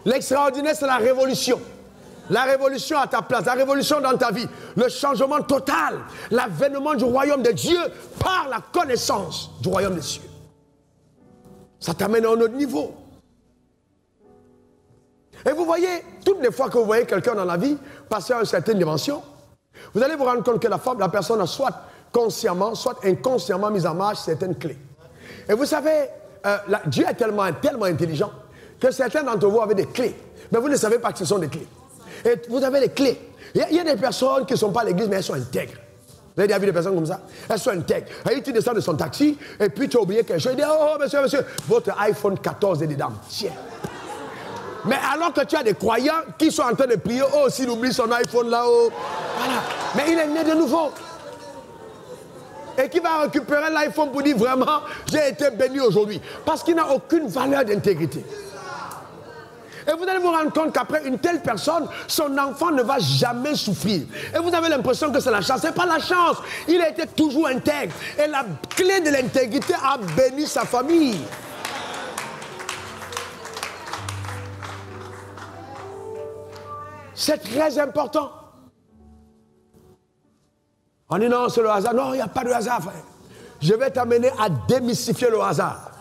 L'extraordinaire, c'est la révolution. La révolution à ta place, la révolution dans ta vie, le changement total, l'avènement du royaume de Dieu par la connaissance du royaume des cieux. Ça t'amène à un autre niveau. Et vous voyez, toutes les fois que vous voyez quelqu'un dans la vie passer à une certaine dimension, vous allez vous rendre compte que la personne a soit consciemment, soit inconsciemment mis en marche certaines clés. Et vous savez, Dieu est tellement intelligent que certains d'entre vous avaient des clés. Mais vous ne savez pas que ce sont des clés. Et vous avez les clés. Il y a des personnes qui ne sont pas à l'église, mais elles sont intègres. Vous avez déjà vu des personnes comme ça? Elles sont intègres. Et tu descends de son taxi, et puis tu as oublié quelque chose. Il dit, oh, monsieur, votre iPhone 14 est dedans. Tiens. Mais alors que tu as des croyants qui sont en train de prier, oh, s'il oublie son iPhone là-haut. Voilà. Mais il est né de nouveau. Et qui va récupérer l'iPhone pour dire vraiment, j'ai été béni aujourd'hui. Parce qu'il n'a aucune valeur d'intégrité. Et vous allez vous rendre compte qu'après une telle personne, son enfant ne va jamais souffrir. Et vous avez l'impression que c'est la chance. Ce n'est pas la chance. Il a été toujours intègre. Et la clé de l'intégrité a béni sa famille. C'est très important. On dit non, c'est le hasard. Non, il n'y a pas de hasard, frère. Je vais t'amener à démystifier le hasard.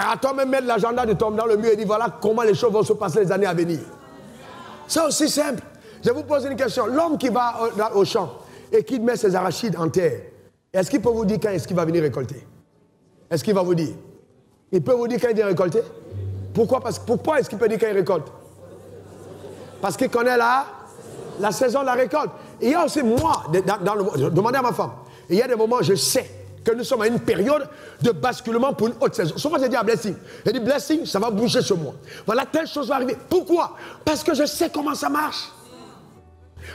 À toi-même mettre l'agenda de tomber dans le mur et dire voilà comment les choses vont se passer les années à venir. C'est aussi simple. Je vous pose une question. L'homme qui va au champ et qui met ses arachides en terre, est-ce qu'il peut vous dire quand est-ce qu'il va venir récolter? Est-ce qu'il va vous dire? Il peut vous dire quand il vient récolter? Pourquoi? Pourquoi est-ce qu'il peut dire quand il récolte? Parce qu'il connaît la saison de la récolte. Et il y a aussi moi, demandez à ma femme, il y a des moments où je sais que nous sommes à une période de basculement pour une autre saison. Souvent, je dis à Blessing, je dis Blessing, ça va bouger sur moi. Voilà, telle chose va arriver. Pourquoi? Parce que je sais comment ça marche.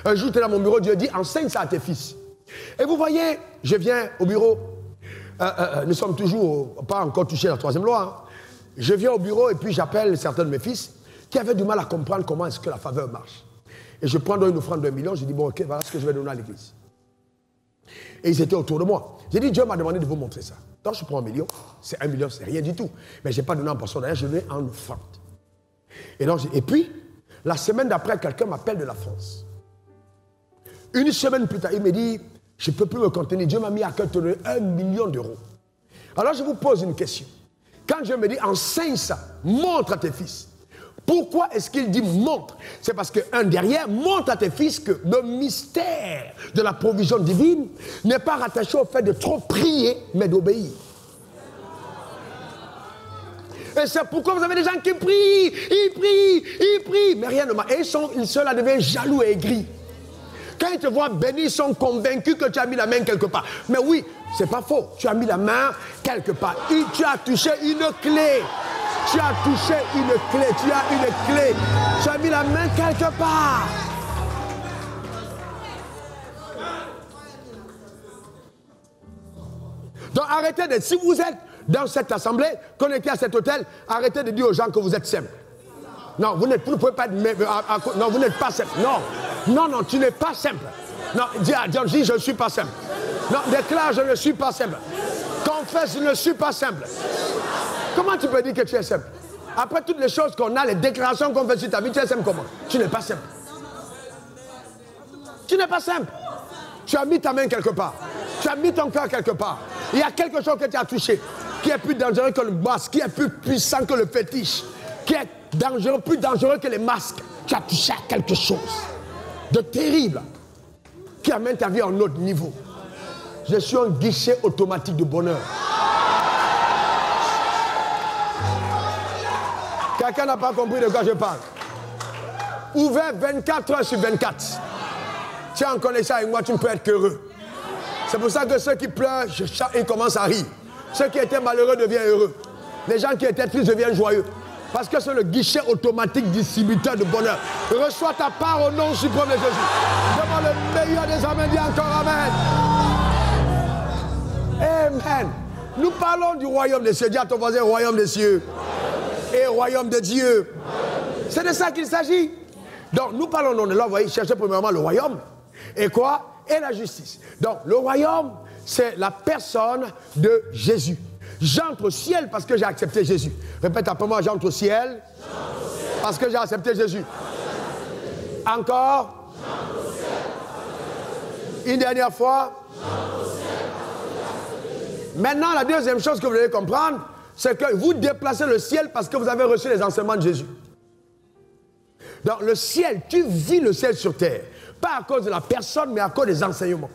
Un jour, tu es dans mon bureau, Dieu dit, enseigne ça à tes fils. Et vous voyez, je viens au bureau, nous sommes toujours pas encore touchés à la troisième loi. Hein. Je viens au bureau et puis j'appelle certains de mes fils qui avaient du mal à comprendre comment est-ce que la faveur marche. Et je prends une offrande d'1 million, je dis, bon, ok, voilà ce que je vais donner à l'église. Et ils étaient autour de moi. J'ai dit, Dieu m'a demandé de vous montrer ça. Quand je prends 1 million, c'est 1 million, c'est rien du tout. Mais je n'ai pas donné en portion d'ailleurs, je donnais en offrande. Et puis, la semaine d'après, quelqu'un m'appelle de la France. Une semaine plus tard, il me dit, je ne peux plus me contenir. Dieu m'a mis à cœur de te donner 1 million d'euros. Alors je vous pose une question. Quand Dieu me dit, enseigne ça, montre à tes fils. Pourquoi est-ce qu'il dit montre? C'est parce qu'un derrière montre à tes fils que le mystère de la provision divine n'est pas rattaché au fait de trop prier, mais d'obéir. Et c'est pourquoi vous avez des gens qui prient, ils prient, mais rien ne marche. Et ceux-là deviennent jaloux et aigris. Quand ils te voient béni, ils sont convaincus que tu as mis la main quelque part. Mais oui, c'est pas faux, tu as mis la main quelque part. Tu as touché une clé. Tu as touché une clé, tu as une clé. Tu as mis la main quelque part. Donc arrêtez de... Si vous êtes dans cette assemblée, connecté à cet hôtel, arrêtez de dire aux gens que vous êtes simple. Non, vous ne pouvez pas être... Non, vous n'êtes pas simple. Non, tu n'es pas simple. Non, dis je ne suis pas simple. Non, déclare, je ne suis pas simple. Confesse, je ne suis pas simple. Comment tu peux dire que tu es simple? Après toutes les choses qu'on a, les déclarations qu'on fait sur ta vie, tu es simple comment? Tu n'es pas simple. Tu n'es pas simple. Tu as mis ta main quelque part. Tu as mis ton cœur quelque part. Il y a quelque chose que tu as touché, qui est plus dangereux que le masque, qui est plus puissant que le fétiche, qui est dangereux, plus dangereux que les masques. Tu as touché à quelque chose de terrible, qui amène ta vie à un autre niveau. Je suis un guichet automatique de bonheur. Quelqu'un n'a pas compris de quoi je parle. Ouvert 24 heures sur 24. Tu es en connexion avec moi, tu ne peux être qu'heureux. C'est pour ça que ceux qui pleurent, ils commencent à rire. Ceux qui étaient malheureux deviennent heureux. Les gens qui étaient tristes deviennent joyeux. Parce que c'est le guichet automatique distributeur de bonheur. Reçois ta part au nom suprême de Jésus. Devant le meilleur des hommes, dis encore Amen. Amen. Nous parlons du royaume des cieux. Dis à ton voisin, royaume des cieux. Et royaume de Dieu. C'est de ça qu'il s'agit. Donc nous parlons de là, vous voyez, cherchez premièrement le royaume. Et quoi? Et la justice. Donc le royaume, c'est la personne de Jésus. J'entre au ciel parce que j'ai accepté Jésus. Répète après moi, j'entre au ciel parce que j'ai accepté Jésus. Encore. Une dernière fois. Maintenant, la deuxième chose que vous devez comprendre, c'est que vous déplacez le ciel parce que vous avez reçu les enseignements de Jésus. Donc le ciel, tu vis le ciel sur terre. Pas à cause de la personne, mais à cause des enseignements.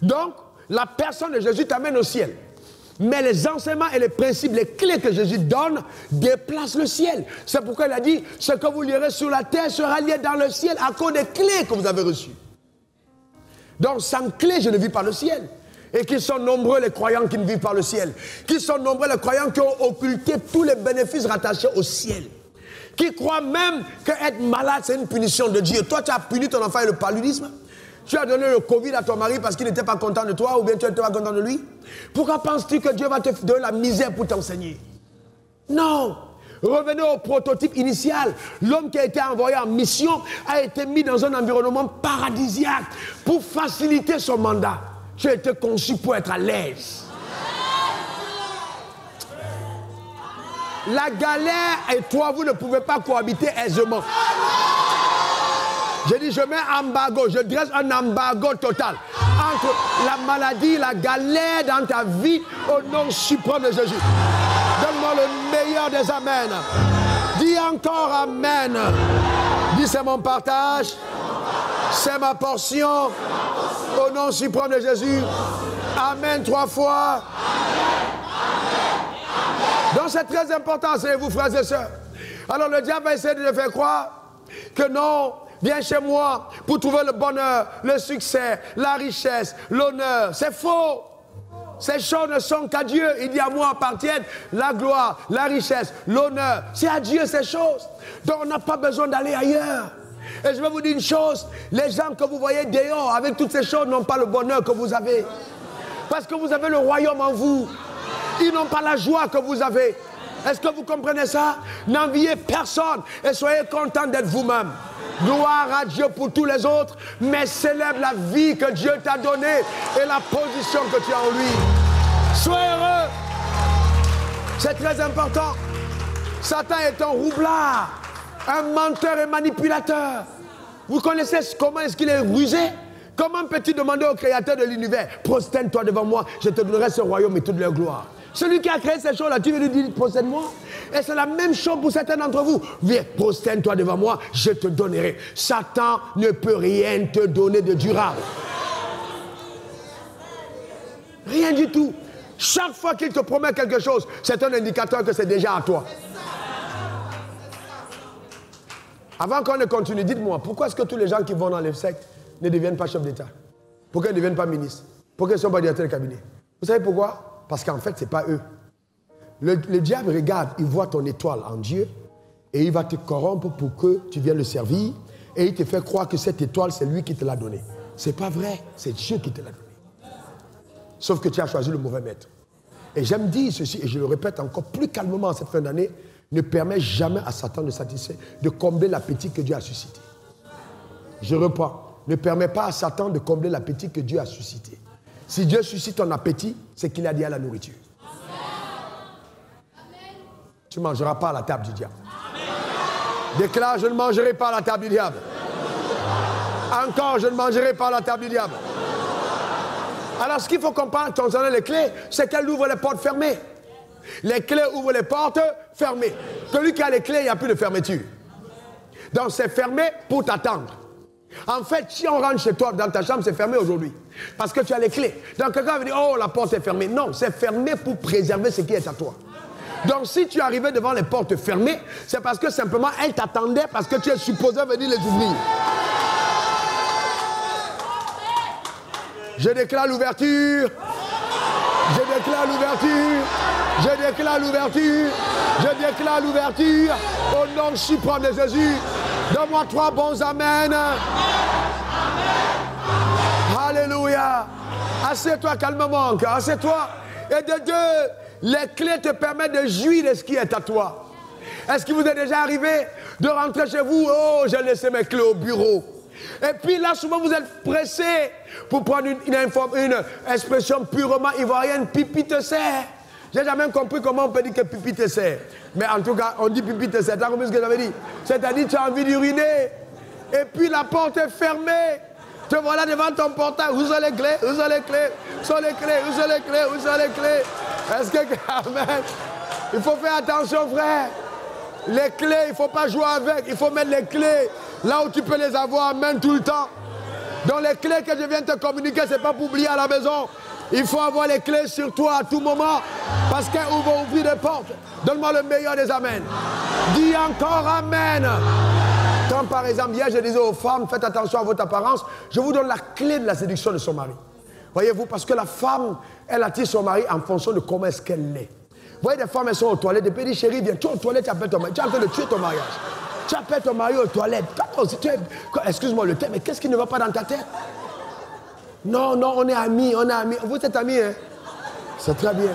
Donc, la personne de Jésus t'amène au ciel. Mais les enseignements et les principes, les clés que Jésus donne, déplacent le ciel. C'est pourquoi il a dit, ce que vous lirez sur la terre sera lié dans le ciel à cause des clés que vous avez reçues. Donc sans clés, je ne vis pas le ciel. Et qu'ils sont nombreux les croyants qui ne vivent pas le ciel. Qu'ils sont nombreux les croyants qui ont occulté tous les bénéfices rattachés au ciel. Qui croient même qu'être malade, c'est une punition de Dieu. Toi, tu as puni ton enfant et le paludisme. Tu as donné le Covid à ton mari parce qu'il n'était pas content de toi ou bien tu n'étais pas content de lui. Pourquoi penses-tu que Dieu va te donner la misère pour t'enseigner? Non. Revenez au prototype initial. L'homme qui a été envoyé en mission a été mis dans un environnement paradisiaque pour faciliter son mandat. Tu as été conçu pour être à l'aise. La galère et toi, vous ne pouvez pas cohabiter aisément. Je dis, je mets embargo, je dresse un embargo total entre la maladie, la galère dans ta vie au nom suprême de Jésus. Donne-moi le meilleur des amens. Dis encore amen. Dis, c'est mon partage, c'est ma portion au nom suprême de Jésus. Amen 3 fois. Donc c'est très important, vous frères et sœurs. Alors le diable va essayer de te faire croire que non, viens chez moi pour trouver le bonheur, le succès, la richesse, l'honneur. C'est faux. Ces choses ne sont qu'à Dieu. Il dit à moi appartiennent la gloire, la richesse, l'honneur. C'est à Dieu ces choses. Donc on n'a pas besoin d'aller ailleurs. Et je vais vous dire une chose, les gens que vous voyez dehors avec toutes ces choses n'ont pas le bonheur que vous avez. Parce que vous avez le royaume en vous. Ils n'ont pas la joie que vous avez. Est-ce que vous comprenez ça? N'enviez personne et soyez content d'être vous-même. Gloire à Dieu pour tous les autres, mais célèbre la vie que Dieu t'a donnée et la position que tu as en lui. Sois heureux. C'est très important. Satan est un roublard, un menteur et manipulateur. Vous connaissez comment est-ce qu'il est rusé? Comment peux-tu demander au Créateur de l'univers, prosterne-toi devant moi, je te donnerai ce royaume et toute leur gloire. Celui qui a créé ces choses-là, tu veux lui dire, prosterne-moi? Et c'est la même chose pour certains d'entre vous. Viens, prosterne-toi devant moi, je te donnerai. Satan ne peut rien te donner de durable. Rien du tout. Chaque fois qu'il te promet quelque chose, c'est un indicateur que c'est déjà à toi. Avant qu'on ne continue, dites-moi, pourquoi est-ce que tous les gens qui vont dans les sectes ne deviennent pas chefs d'État? Pourquoi ils ne deviennent pas ministres? Pourquoi ils ne sont pas directeurs de cabinet? Vous savez pourquoi? Parce qu'en fait, ce n'est pas eux. Le diable regarde, il voit ton étoile en Dieu et il va te corrompre pour que tu viennes le servir et il te fait croire que cette étoile, c'est lui qui te l'a donnée. Ce n'est pas vrai, c'est Dieu qui te l'a donnée. Sauf que tu as choisi le mauvais maître. Et j'aime dire ceci, et je le répète encore plus calmement en cette fin d'année, ne permets jamais à Satan de satisfaire, de combler l'appétit que Dieu a suscité. Je reprends, ne permets pas à Satan de combler l'appétit que Dieu a suscité. Si Dieu suscite ton appétit, c'est qu'il a dit à la nourriture. Tu ne mangeras pas à la table du diable. Déclare, je ne mangerai pas à la table du diable. Encore, je ne mangerai pas à la table du diable. Alors, ce qu'il faut comprendre concernant les clés, c'est qu'elles ouvrent les portes fermées. Les clés ouvrent les portes fermées. Celui qui a les clés, il n'y a plus de fermeture. Donc, c'est fermé pour t'attendre. En fait, si on rentre chez toi, dans ta chambre, c'est fermé aujourd'hui. Parce que tu as les clés. Donc, quelqu'un va dire, oh, la porte est fermée. Non, c'est fermé pour préserver ce qui est à toi. Donc, si tu arrivais devant les portes fermées, c'est parce que simplement, elles t'attendaient parce que tu es supposé venir les ouvrir. Je déclare l'ouverture. Je déclare l'ouverture. Je déclare l'ouverture. Je déclare l'ouverture. Au nom suprême de Jésus. Donne-moi 3 bons amen. Alléluia. Assieds-toi calmement encore. Assieds-toi. Et de deux, les clés te permettent de jouir de ce qui est à toi. Est-ce qu'il vous est déjà arrivé de rentrer chez vous? Oh, j'ai laissé mes clés au bureau. Et puis là, souvent, vous êtes pressé pour prendre une expression purement ivoirienne. Pipi te sert. J'ai jamais compris comment on peut dire que pipi te sert. Mais en tout cas, on dit pipi te sert. T'as compris ce que j'avais dit? C'est-à-dire, tu as envie d'uriner. Et puis la porte est fermée. Te voilà devant ton portail. Où sont les clés? Où sont les clés? Où sont les clés? Où sont les clés? Où sont les clés? Est-ce que... Amen. Il faut faire attention, frère. Les clés, il ne faut pas jouer avec. Il faut mettre les clés là où tu peux les avoir, même tout le temps. Donc les clés que je viens de te communiquer, ce n'est pas pour oublier à la maison. Il faut avoir les clés sur toi à tout moment parce qu'elles vont ouvrir des portes. Donne-moi le meilleur des amens. Dis encore amen. Quand par exemple, hier je disais aux femmes, faites attention à votre apparence, je vous donne la clé de la séduction de son mari. Voyez-vous, parce que la femme, elle attire son mari en fonction de comment est-ce qu'elle est. Vous voyez des femmes, elles sont aux toilettes, des petits chéris viennent, tu es aux toilettes, tu appelles ton mari, tu es en train de tuer ton mariage. Tu appelles ton mari aux toilettes. Excuse-moi le thème, mais qu'est-ce qui ne va pas dans ta tête? Non, non, on est amis, on est amis. Vous êtes amis, hein? C'est très bien.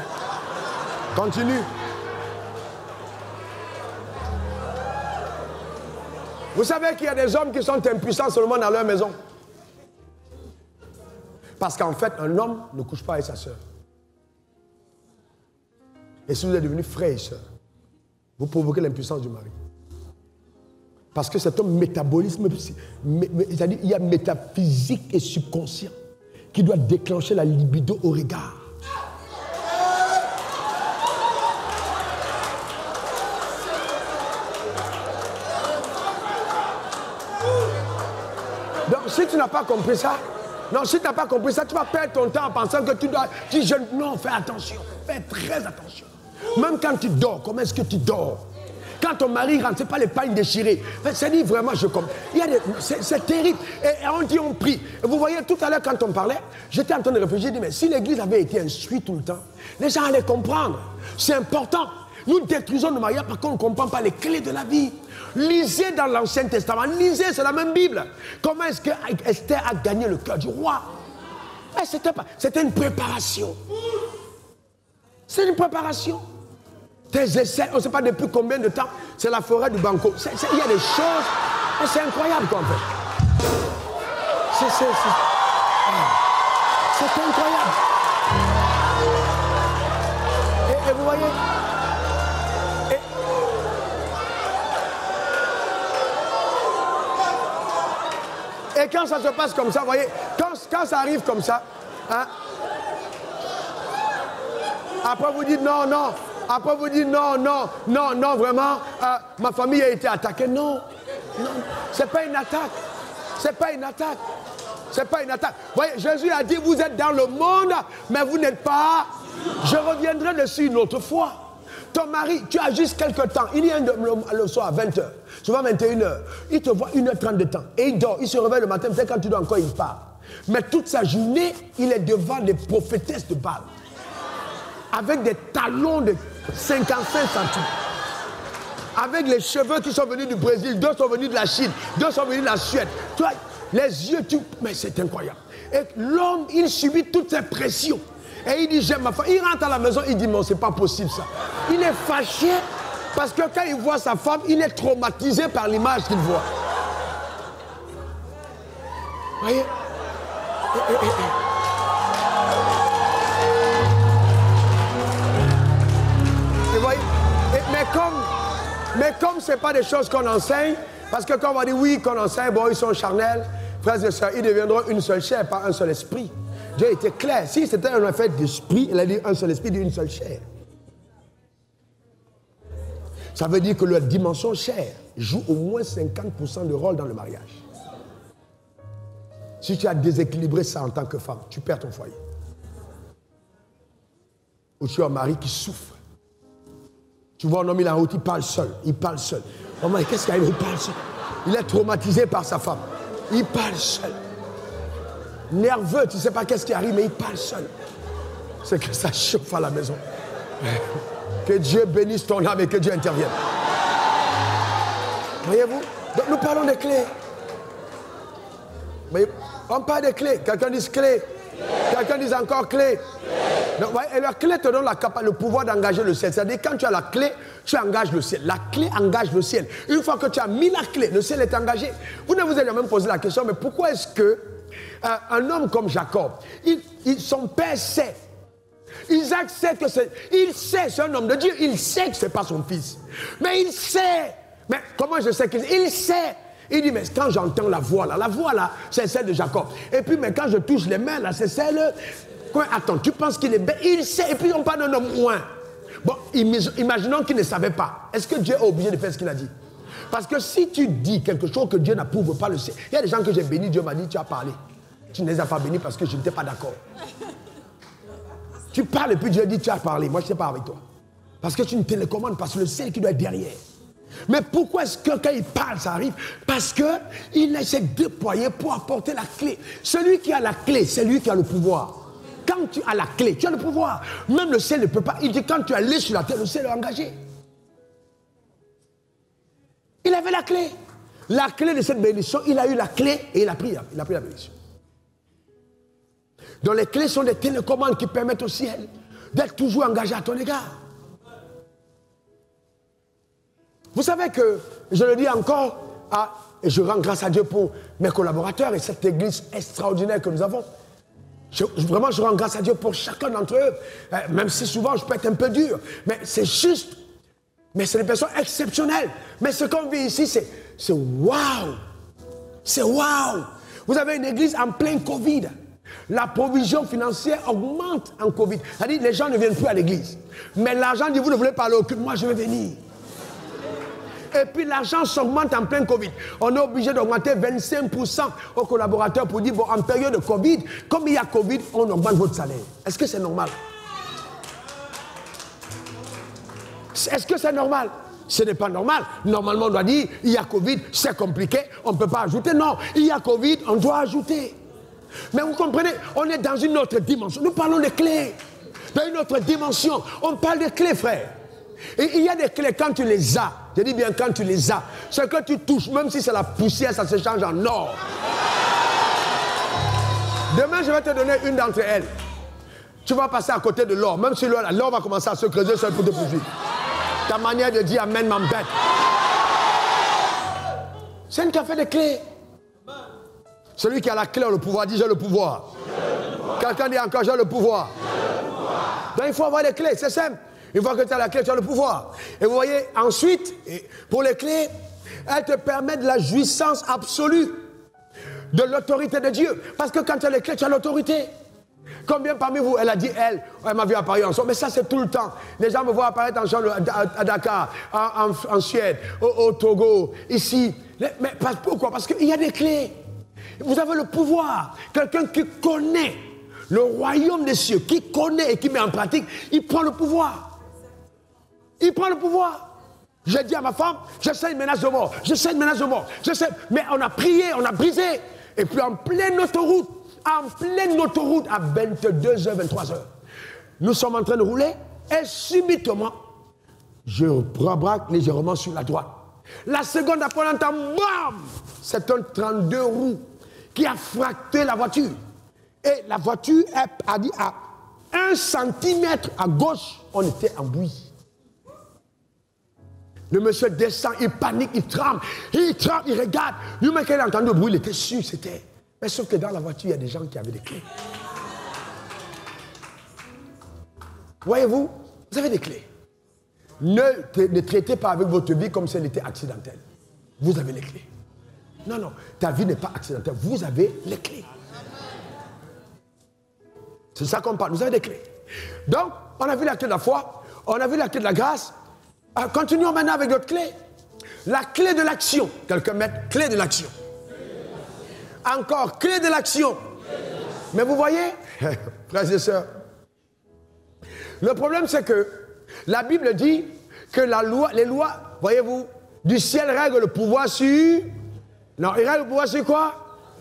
Continue. Vous savez qu'il y a des hommes qui sont impuissants seulement dans leur maison. Parce qu'en fait, un homme ne couche pas avec sa soeur. Et si vous êtes devenus frères et sœurs, vous provoquez l'impuissance du mari. Parce que cet homme métabolisme, c'est-à-dire il y a métaphysique et subconscient qui doit déclencher la libido au regard. Donc si tu n'as pas compris ça, non, si tu n'as pas compris ça, tu vas perdre ton temps en pensant que tu dois... Non, fais attention, fais très attention. Même quand tu dors, comment est-ce que tu dors? Quand ton mari rentre, ce n'est pas les pagnes déchirées. C'est dit vraiment, je comprends. C'est terrible. Et on dit, on prie. Et vous voyez, tout à l'heure, quand on parlait, j'étais en train de réfléchir, je dis, mais si l'église avait été instruite tout le temps, les gens allaient comprendre. C'est important. Nous détruisons le mariage parce qu'on ne comprend pas les clés de la vie. Lisez dans l'Ancien Testament. Lisez, c'est la même Bible. Comment est-ce que Esther a gagné le cœur du roi? C'était une préparation. C'est une préparation. Tes essais, on ne sait pas depuis combien de temps, c'est la forêt du Banco. Il y a des choses, c'est incroyable quoi en fait. C'est incroyable. Et vous voyez, et quand ça se passe comme ça, vous voyez, quand ça arrive comme ça, hein, après vous dites non, non. Après vous dites non, non, non, non, vraiment, ma famille a été attaquée. Non, non, c'est pas une attaque. C'est pas une attaque. C'est pas une attaque. Vous voyez, Jésus a dit, vous êtes dans le monde, mais vous n'êtes pas. Je reviendrai dessus une autre fois. Ton mari, tu as juste quelques temps. Il vient le soir à 20h, souvent 21h. Il te voit 1h30 de temps. Et il dort, il se réveille le matin, peut-être quand tu dors encore, il part. Mais toute sa journée, il est devant les prophétesses de Baal. Avec des talons de 55 centimes. Avec les cheveux qui sont venus du Brésil, d'autres sont venus de la Chine, d'autres sont venus de la Suède. Toi, les yeux, mais c'est incroyable. Et l'homme, il subit toutes ces pressions. Et il dit, j'aime ma femme. Il rentre à la maison, il dit, non, c'est pas possible ça. Il est fâché parce que quand il voit sa femme, il est traumatisé par l'image qu'il voit. Vous voyez? Mais comme ce n'est pas des choses qu'on enseigne, parce que quand on va dire oui, qu'on enseigne, bon, ils sont charnels, frères et sœurs, ils deviendront une seule chair, pas un seul esprit. Dieu était clair. Si c'était un affaire d'esprit, il a dit un seul esprit, il dit une seule chair. Ça veut dire que la dimension chair joue au moins 50% de rôle dans le mariage. Si tu as déséquilibré ça en tant que femme, tu perds ton foyer. Ou tu as un mari qui souffre. Tu vois un homme, il est en route, il parle seul. Il parle seul. Oh mais qu'est-ce qu'il arrive? Il parle seul. Il est traumatisé par sa femme. Il parle seul. Nerveux, tu ne sais pas qu'est-ce qui arrive, mais il parle seul. C'est que ça chauffe à la maison. Que Dieu bénisse ton âme et que Dieu intervienne. Voyez-vous? Donc nous parlons des clés. Mais on parle des clés. Quelqu'un dit clé. Quelqu'un dit encore clé. Donc, et la clé te donne le pouvoir d'engager le ciel. C'est-à-dire quand tu as la clé, tu engages le ciel. La clé engage le ciel. Une fois que tu as mis la clé, le ciel est engagé. Vous ne vous êtes jamais posé la question, mais pourquoi est-ce que un homme comme Jacob, son père sait, Isaac sait que c'est, il sait, c'est un homme de Dieu, il sait que ce n'est pas son fils. Mais il sait. Mais comment je sais qu'il sait? Il dit, mais quand j'entends la voix là, c'est celle de Jacob. Et puis, mais quand je touche les mains là, c'est celle... Quoi, attends, tu penses qu'il est bête? Il sait, et puis on parle d'un homme loin. Bon, imaginons qu'il ne savait pas. Est-ce que Dieu est obligé de faire ce qu'il a dit? Parce que si tu dis quelque chose que Dieu n'approuve pas, le ciel. Il y a des gens que j'ai bénis, Dieu m'a dit, tu as parlé. Tu ne les as pas bénis parce que je n'étais pas d'accord. Tu parles et puis Dieu dit, tu as parlé. Moi, je ne sais pas avec toi. Parce que tu ne télécommandes pas, c'est le ciel qui doit être derrière. Mais pourquoi est-ce que quand il parle, ça arrive? Parce qu'il s'est déployé pour apporter la clé. Celui qui a la clé, c'est lui qui a le pouvoir. Quand tu as la clé, tu as le pouvoir. Même le ciel ne peut pas. Il dit, quand tu es allé sur la terre, le ciel est engagé. Il avait la clé. La clé de cette bénédiction, il a eu la clé et il a pris la bénédiction. Donc les clés sont des télécommandes qui permettent au ciel d'être toujours engagé à ton égard. Vous savez que, je le dis encore, et je rends grâce à Dieu pour mes collaborateurs et cette église extraordinaire que nous avons. Vraiment, je rends grâce à Dieu pour chacun d'entre eux, même si souvent je peux être un peu dur. Mais c'est juste, mais c'est des personnes exceptionnelles. Mais ce qu'on vit ici, c'est waouh! C'est waouh! Vous avez une église en plein Covid. La provision financière augmente en Covid. C'est-à-dire, les gens ne viennent plus à l'église. Mais l'argent dit, vous ne voulez pas aller au culte, moi je vais venir. Et puis l'argent s'augmente en plein Covid. On est obligé d'augmenter 25% aux collaborateurs pour dire, bon, en période de Covid, comme il y a Covid, on augmente votre salaire. Est-ce que c'est normal? Est-ce que c'est normal? Ce n'est pas normal. Normalement, on doit dire, il y a Covid, c'est compliqué, on ne peut pas ajouter. Non, il y a Covid, on doit ajouter. Mais vous comprenez, on est dans une autre dimension. Nous parlons des clés. Dans une autre dimension. On parle des clés, frère. Et il y a des clés, quand tu les as, je dis bien quand tu les as, ce que tu touches, même si c'est la poussière, ça se change en or. Demain, je vais te donner une d'entre elles. Tu vas passer à côté de l'or, même si l'or va commencer à se creuser seul pour te poursuivre. Ta manière de dire Amen m'embête. C'est une qui a fait des clés. Celui qui a la clé a le pouvoir, dit j'ai le pouvoir. Quelqu'un dit encore j'ai le pouvoir. Donc il faut avoir des clés, c'est simple. Une fois que tu as la clé, tu as le pouvoir. Et vous voyez, ensuite, pour les clés, elles te permettent la jouissance absolue de l'autorité de Dieu. Parce que quand tu as les clés, tu as l'autorité. Combien parmi vous, elle a dit, elle m'a vu apparaître en son, mais ça c'est tout le temps. Les gens me voient apparaître en son à Dakar, en Suède, au Togo, ici. Mais pourquoi? Parce qu'il y a des clés. Vous avez le pouvoir. Quelqu'un qui connaît le royaume des cieux, qui connaît et qui met en pratique, il prend le pouvoir. Il prend le pouvoir. J'ai dit à ma femme, je sais une menace de mort, je sais une menace de mort, je sais. Mais on a prié, on a brisé. Et puis en pleine autoroute à 22h, 23h, nous sommes en train de rouler et subitement, je rebraque légèrement sur la droite. La seconde après, on entend BAM! C'est un 32 roues qui a fracturé la voiture. Et la voiture a dit à 1 centimètre à gauche, on était en bouillie. Le monsieur descend, il panique, il tremble, il regarde. Lui-même, quand il a entendu le bruit, il était sûr, c'était. Mais sauf que dans la voiture, il y a des gens qui avaient des clés. Voyez-vous, vous avez des clés. Ne traitez pas avec votre vie comme si elle était accidentelle. Vous avez les clés. Non, non, ta vie n'est pas accidentelle. Vous avez les clés. C'est ça qu'on parle. Vous avez des clés. Donc, on a vu la clé de la foi, on a vu la clé de la grâce. Continuons maintenant avec notre clé. La clé de l'action. Quelqu'un met clé de l'action. Encore clé de l'action. Mais vous voyez, frères et sœurs, le problème c'est que la Bible dit que les lois, voyez-vous, du ciel règlent le pouvoir sur... Non, il règle le pouvoir sur quoi?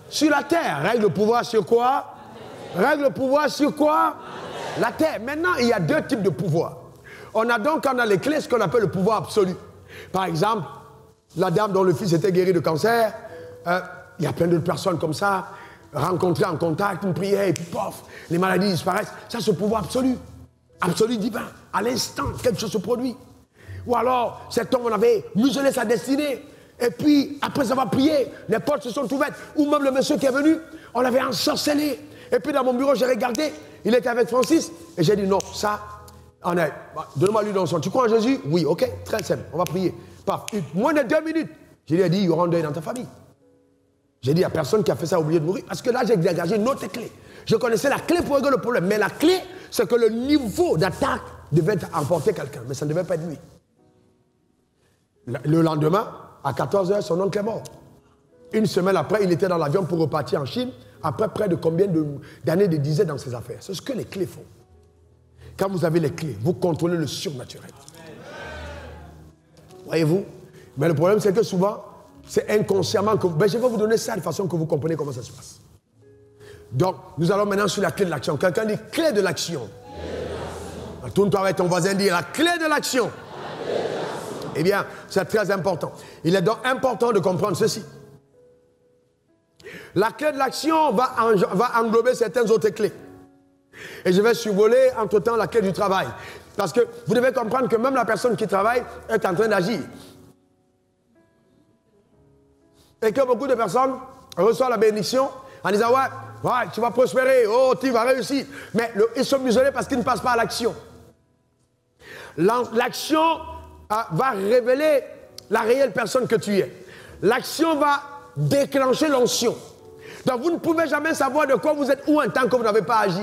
Sur la terre. Règle le pouvoir sur quoi? Règle le pouvoir sur quoi? La terre. Maintenant, il y a deux types de pouvoir. On a donc, quand on a les clés, ce qu'on appelle le pouvoir absolu. Par exemple, la dame dont le fils était guéri de cancer, il y a plein d'autres personnes comme ça, rencontrées en contact, une prière, et puis pof, les maladies disparaissent. Ça, c'est le pouvoir absolu. Absolu divin. À l'instant, quelque chose se produit. Ou alors, cet homme, on avait muselé sa destinée, et puis, après avoir prié, les portes se sont ouvertes. Ou même le monsieur qui est venu, on l'avait ensorcelé. Et puis, dans mon bureau, j'ai regardé, il était avec Francis, et j'ai dit non, ça... Donne-moi lui dans son. Tu crois en Jésus? Oui, ok, très simple. On va prier. Paf, moins de 2 minutes. Je lui ai dit, il y aura un deuil dans ta famille. J'ai dit, il n'y a personne qui a fait ça oublié de mourir. Parce que là, j'ai dégagé une autre clé. Je connaissais la clé pour régler le problème. Mais la clé, c'est que le niveau d'attaque devait emporter quelqu'un. Mais ça ne devait pas être lui. Le lendemain, à 14h, son oncle est mort. Une semaine après, il était dans l'avion pour repartir en Chine. Après près de combien d'années de disait dans ses affaires. C'est ce que les clés font. Quand vous avez les clés, vous contrôlez le surnaturel. Voyez-vous? Mais le problème, c'est que souvent, c'est inconsciemment que... Ben, je vais vous donner ça de façon que vous compreniez comment ça se passe. Donc, nous allons maintenant sur la clé de l'action. Quelqu'un dit clé de l'action. Tourne-toi avec ton voisin, dit la clé de l'action. Eh bien, c'est très important. Il est donc important de comprendre ceci. La clé de l'action va englober certaines autres clés. Et je vais survoler entre-temps la clé du travail. Parce que vous devez comprendre que même la personne qui travaille est en train d'agir. Et que beaucoup de personnes reçoivent la bénédiction en disant ouais, tu vas prospérer, oh, tu vas réussir. Mais ils sont muselés parce qu'ils ne passent pas à l'action. L'action va révéler la réelle personne que tu es. L'action va déclencher l'onction. Donc vous ne pouvez jamais savoir de quoi vous êtes où en tant que vous n'avez pas agi.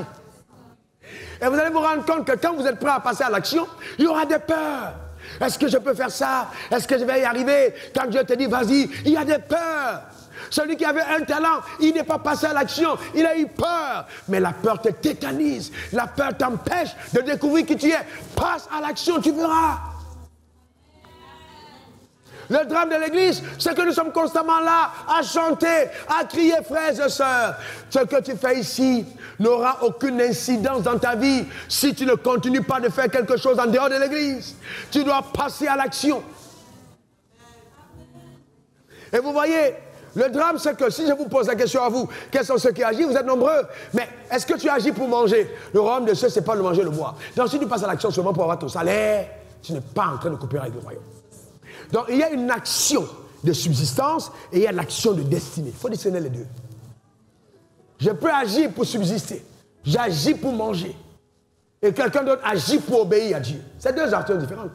Et vous allez vous rendre compte que quand vous êtes prêt à passer à l'action, il y aura des peurs. Est-ce que je peux faire ça? Est-ce que je vais y arriver? Quand Dieu te dit vas-y, il y a des peurs. Celui qui avait un talent, il n'est pas passé à l'action, il a eu peur. Mais la peur te tétanise, la peur t'empêche de découvrir qui tu es. Passe à l'action, tu verras. Le drame de l'église, c'est que nous sommes constamment là à chanter, à crier, frères et sœurs. Ce que tu fais ici n'aura aucune incidence dans ta vie si tu ne continues pas de faire quelque chose en dehors de l'église. Tu dois passer à l'action. Et vous voyez, le drame, c'est que si je vous pose la question à vous, quels sont ceux qui agissent, vous êtes nombreux. Mais est-ce que tu agis pour manger? Le royaume de Dieu, ce n'est pas le manger, le boire. Donc si tu passes à l'action seulement pour avoir ton salaire, tu n'es pas en train de coopérer avec le royaume. Donc il y a une action de subsistance et il y a l'action de destinée. Il faut discerner les deux. Je peux agir pour subsister. J'agis pour manger. Et quelqu'un d'autre agit pour obéir à Dieu. C'est deux actions différentes.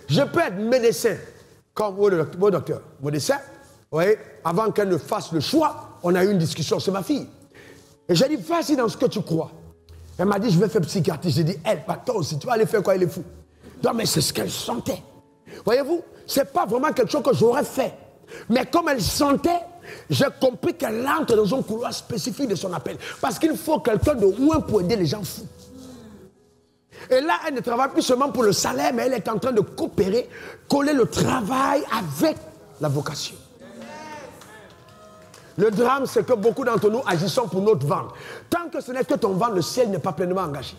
Je peux être médecin, comme mon docteur. Médecin, vous voyez, avant qu'elle ne fasse le choix, on a eu une discussion sur ma fille. Et j'ai dit, vas-y dans ce que tu crois. Elle m'a dit, je vais faire psychiatrie. J'ai dit, elle, pas toi aussi, tu vas aller faire quoi, il est fou. Non, mais c'est ce qu'elle sentait. Voyez-vous, ce n'est pas vraiment quelque chose que j'aurais fait. Mais comme elle sentait, j'ai compris qu'elle entre dans un couloir spécifique de son appel. Parce qu'il faut quelqu'un de loin pour aider les gens fous. Et là, elle ne travaille plus seulement pour le salaire, mais elle est en train de coopérer, coller le travail avec la vocation. Le drame, c'est que beaucoup d'entre nous agissons pour notre ventre. Tant que ce n'est que ton ventre, le ciel n'est pas pleinement engagé.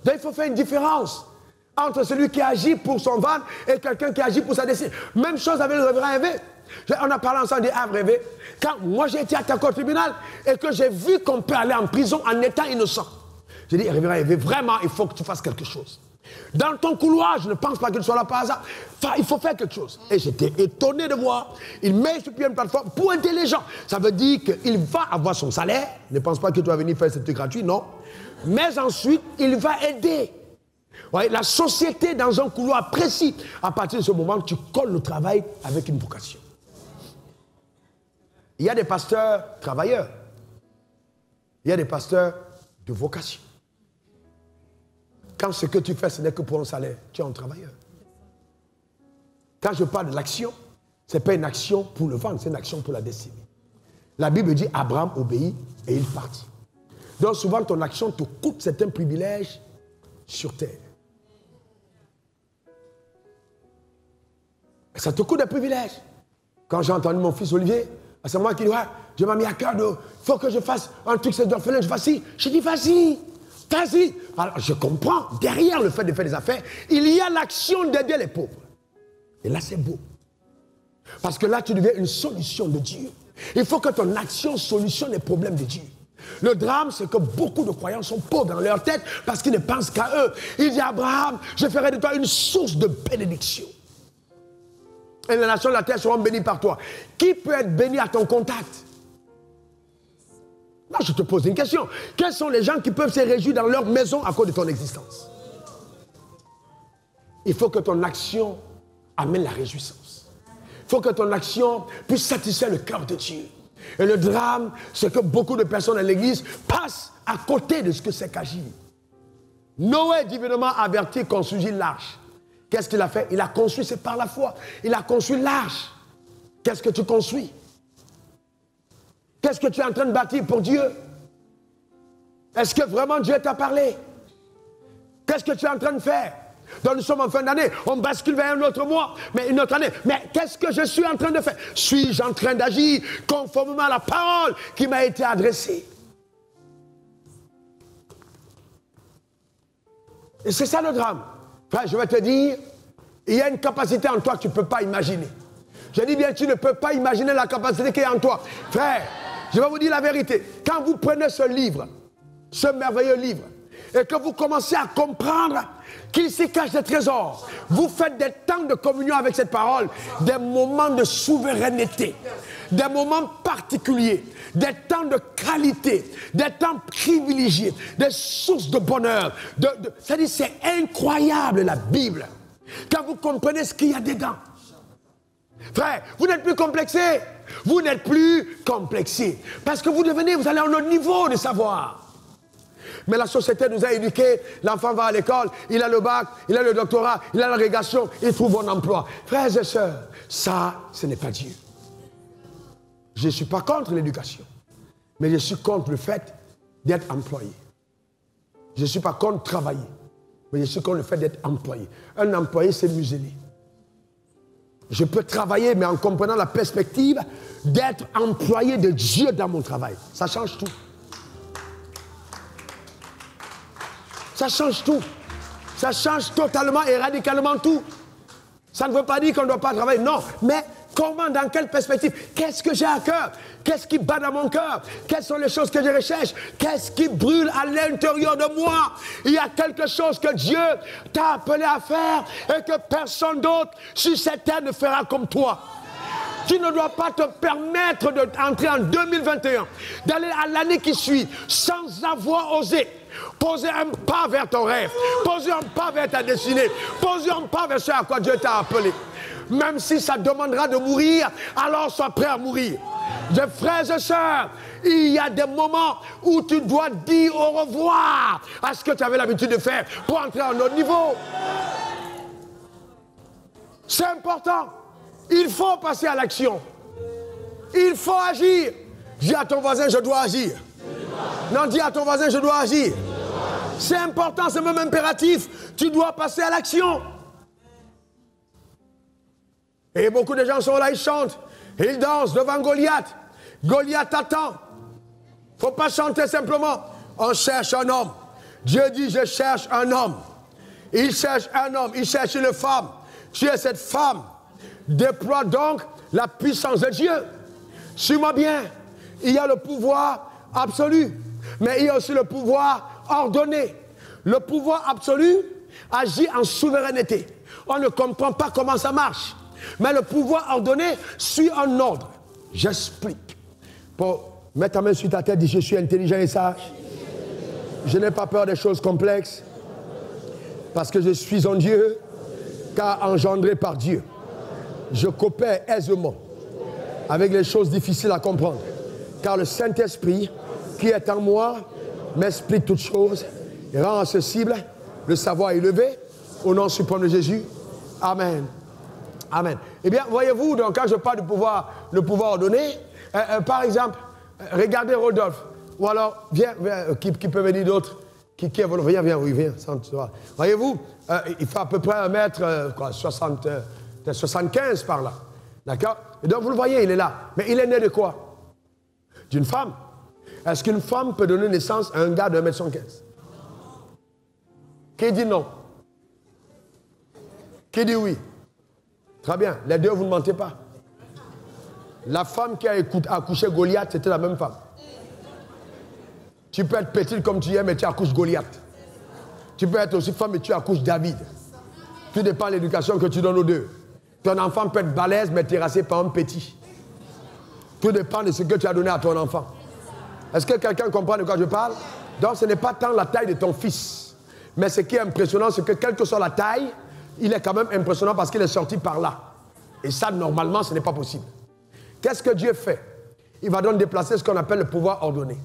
Donc il faut faire une différence entre celui qui agit pour son ventre et quelqu'un qui agit pour sa destinée. Même chose avec le révérend Hervé. On a parlé ensemble des Havre Hervé. Quand moi j'ai été attaqué au tribunal et que j'ai vu qu'on peut aller en prison en étant innocent. J'ai dit, révérend Hervé, vraiment, il faut que tu fasses quelque chose. Dans ton couloir, je ne pense pas qu'il soit là par hasard. Enfin, il faut faire quelque chose. Et j'étais étonné de voir. Il met sur pied une plateforme pour aider les gens. Ça veut dire qu'il va avoir son salaire. Ne pense pas que tu vas venir faire ce truc gratuit, non. Mais ensuite, il va aider. Ouais, la société dans un couloir précis. À partir de ce moment, tu colles le travail avec une vocation. Il y a des pasteurs travailleurs. Il y a des pasteurs de vocation. Quand ce que tu fais, ce n'est que pour un salaire, tu es un travailleur. Quand je parle de l'action, ce n'est pas une action pour le ventre, c'est une action pour la destinée. La Bible dit, Abraham obéit et il partit. Donc souvent, ton action te coûte certains privilèges sur terre. Et ça te coûte des privilèges. Quand j'ai entendu mon fils Olivier, c'est moi qui dis, ouais, Dieu m'a mis à cœur, il faut que je fasse un truc, c'est d'orphelin, je vas-y. J'ai dit, vas-y. Vas-y. Alors, je comprends, derrière le fait de faire des affaires, il y a l'action d'aider les pauvres. Et là, c'est beau. Parce que là, tu deviens une solution de Dieu. Il faut que ton action solutionne les problèmes de Dieu. Le drame, c'est que beaucoup de croyants sont pauvres dans leur tête parce qu'ils ne pensent qu'à eux. Il dit, Abraham, je ferai de toi une source de bénédiction. Et les nations de la terre seront bénies par toi. Qui peut être béni à ton contact? Là, je te pose une question. Quels sont les gens qui peuvent se réjouir dans leur maison à cause de ton existence? Il faut que ton action amène la réjouissance. Il faut que ton action puisse satisfaire le cœur de Dieu. Et le drame, c'est que beaucoup de personnes à l'église passent à côté de ce que c'est qu'agir. Noé, divinement averti, construisit l'arche. Qu'est-ce qu'il a fait? Il a construit, c'est par la foi. Il a construit l'arche. Qu'est-ce que tu construis? Qu'est-ce que tu es en train de bâtir pour Dieu? Est-ce que vraiment Dieu t'a parlé? Qu'est-ce que tu es en train de faire? Donc nous sommes en fin d'année, on bascule vers un autre mois, mais une autre année. Mais qu'est-ce que je suis en train de faire? Suis-je en train d'agir conformément à la parole qui m'a été adressée? Et c'est ça le drame. Frère, je vais te dire, il y a une capacité en toi que tu ne peux pas imaginer. Je dis bien, tu ne peux pas imaginer la capacité qui est en toi. Frère, je vais vous dire la vérité. Quand vous prenez ce livre, ce merveilleux livre, et que vous commencez à comprendre qu'il s'y cache des trésors, vous faites des temps de communion avec cette parole, des moments de souveraineté, des moments particuliers, des temps de qualité, des temps privilégiés, des sources de bonheur. C'est-à-dire, c'est incroyable la Bible. Quand vous comprenez ce qu'il y a dedans. Frère, vous n'êtes plus complexé. Vous n'êtes plus complexé. Parce que vous allez à un autre niveau de savoir. Mais la société nous a éduqués, l'enfant va à l'école, il a le bac, il a le doctorat, il a l'agrégation, il trouve un emploi. Frères et sœurs, ça, ce n'est pas Dieu. Je ne suis pas contre l'éducation, mais je suis contre le fait d'être employé. Je ne suis pas contre travailler, mais je suis contre le fait d'être employé. Un employé, c'est muselé. Je peux travailler, mais en comprenant la perspective d'être employé de Dieu dans mon travail. Ça change tout. Ça change tout. Ça change totalement et radicalement tout. Ça ne veut pas dire qu'on ne doit pas travailler. Non. Mais comment, dans quelle perspective? Qu'est-ce que j'ai à cœur? Qu'est-ce qui bat dans mon cœur? Quelles sont les choses que je recherche? Qu'est-ce qui brûle à l'intérieur de moi? Il y a quelque chose que Dieu t'a appelé à faire et que personne d'autre sur cette terre ne fera comme toi. Tu ne dois pas te permettre d'entrer en 2021, d'aller à l'année qui suit sans avoir osé poser un pas vers ton rêve, poser un pas vers ta destinée, poser un pas vers ce à quoi Dieu t'a appelé. Même si ça demandera de mourir, alors sois prêt à mourir. Mes frères et sœurs, il y a des moments où tu dois dire au revoir à ce que tu avais l'habitude de faire pour entrer à un autre niveau. C'est important. Il faut passer à l'action. Il faut agir. Dis à ton voisin, je dois agir. Non, dis à ton voisin, je dois agir. C'est important, c'est même impératif. Tu dois passer à l'action. Et beaucoup de gens sont là, ils chantent. Ils dansent devant Goliath. Goliath attend. Il ne faut pas chanter simplement. On cherche un homme. Dieu dit, je cherche un homme. Il cherche un homme, il cherche une femme. Tu es cette femme. Déploie donc la puissance de Dieu. Suis-moi bien. Il y a le pouvoir absolu, mais il y a aussi le pouvoir ordonné. Le pouvoir absolu agit en souveraineté. On ne comprend pas comment ça marche. Mais le pouvoir ordonné suit un ordre. J'explique. Pour mettre ta main sur ta tête, dis je suis intelligent et sage. Je n'ai pas peur des choses complexes. Parce que je suis en Dieu, car engendré par Dieu. Je coopère aisément avec les choses difficiles à comprendre. Car le Saint-Esprit qui est en moi m'explique toutes choses et rend accessible le savoir élevé au nom suprême de Jésus. Amen. Amen. Eh bien, voyez-vous, donc quand je parle du pouvoir, le pouvoir ordonné, par exemple, regardez Rodolphe, ou alors, viens, qui peut venir d'autre? Qui est Rodolphe? Viens, oui, viens. Voyez-vous, il fait à peu près 1m75 par là. D'accord? Et donc, vous le voyez, il est là. Mais il est né de quoi? D'une femme. Est-ce qu'une femme peut donner naissance à un gars de 1m75? Qui dit non? Qui dit oui? Très bien. Les deux, vous ne mentez pas. La femme qui a accouché Goliath, c'était la même femme. Tu peux être petite comme tu es, mais tu accouches Goliath. Tu peux être aussi femme, mais tu accouches David. Tout dépend de l'éducation que tu donnes aux deux. Ton enfant peut être balèze, mais terrassé par un petit. Tout dépend de ce que tu as donné à ton enfant. Est-ce que quelqu'un comprend de quoi je parle? Donc, ce n'est pas tant la taille de ton fils. Mais ce qui est impressionnant, c'est que quelle que soit la taille, il est quand même impressionnant parce qu'il est sorti par là. Et ça, normalement, ce n'est pas possible. Qu'est-ce que Dieu fait? Il va donc déplacer ce qu'on appelle le pouvoir ordonné.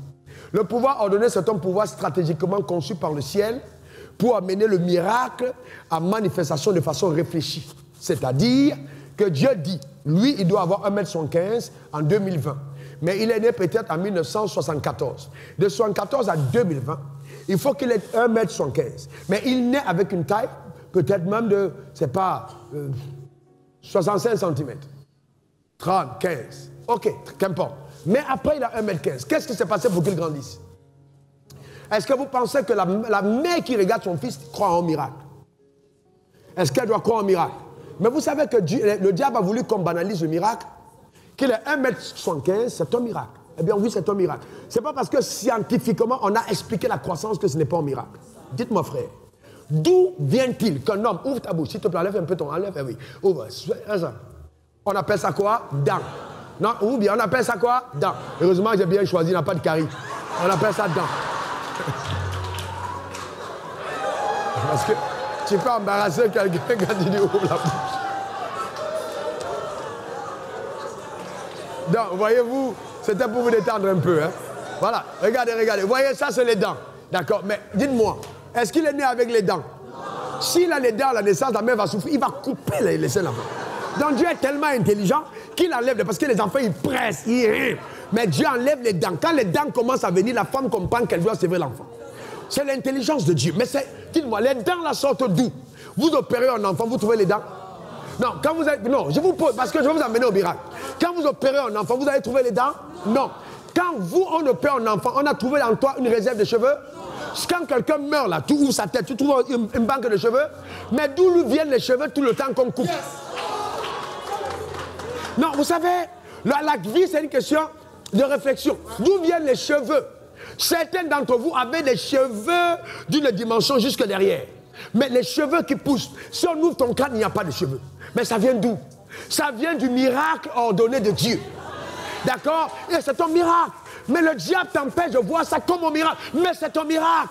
Le pouvoir ordonné, c'est un pouvoir stratégiquement conçu par le ciel pour amener le miracle à manifestation de façon réfléchie. C'est-à-dire que Dieu dit, lui, il doit avoir 1m75 en 2020. Mais il est né peut-être en 1974. De 1974 à 2020, il faut qu'il ait 1,75 m. Mais il naît avec une taille, peut-être même de, c'est pas, 65 cm. 30, 15. Ok, qu'importe. Mais après, il a 1,15 m. Qu'est-ce qui s'est passé pour qu'il grandisse? Est-ce que vous pensez que la mère qui regarde son fils croit en un miracle? Est-ce qu'elle doit croire en miracle? Mais vous savez que le diable a voulu qu'on banalise le miracle. Qu'il ait 1,75 m, c'est un miracle. Eh bien oui, c'est un miracle. Ce n'est pas parce que scientifiquement, on a expliqué la croissance que ce n'est pas un miracle. Dites-moi, frère, d'où vient-il qu'un homme, ouvre ta bouche, s'il te plaît, enlève un peu ton, enlève, oui, ouvre, on appelle ça quoi? Dents. Non, ou bien on appelle ça quoi? Dents. Heureusement, j'ai bien choisi, il n'a pas de carie. On appelle ça dents. Parce que tu peux embarrasser quelqu'un quand tu dis ouvre la bouche. Donc, voyez-vous, c'était pour vous détendre un peu. Hein? Voilà, regardez, regardez. Vous voyez, ça, c'est les dents. D'accord, mais dites-moi, est-ce qu'il est né avec les dents? S'il a les dents à la naissance, la mère va souffrir, il va couper les seins d'enfant. Donc, Dieu est tellement intelligent qu'il enlève, parce que les enfants, ils pressent, ils rient. Mais Dieu enlève les dents. Quand les dents commencent à venir, la femme comprend qu'elle doit sévrer l'enfant. C'est l'intelligence de Dieu. Mais dites-moi, les dents la sortent d'où? Vous opérez un enfant, vous trouvez les dents? Non, quand vous êtes, non, je vous pose, parce que je vais vous amener au miracle. Quand vous opérez un enfant, vous allez trouver les dents? Non. Quand on opère un enfant, on a trouvé en toi une réserve de cheveux? Quand quelqu'un meurt là, tu ouvres sa tête, tu trouves une banque de cheveux? Mais d'où lui viennent les cheveux tout le temps qu'on coupe? Non, vous savez, la vie c'est une question de réflexion. D'où viennent les cheveux? Certains d'entre vous avaient des cheveux d'une dimension jusque derrière. Mais les cheveux qui poussent, si on ouvre ton crâne, il n'y a pas de cheveux. Mais ça vient d'où? Ça vient du miracle ordonné de Dieu. D'accord? Et c'est un miracle. Mais le diable t'empêche de voir ça comme un miracle. Mais c'est un miracle.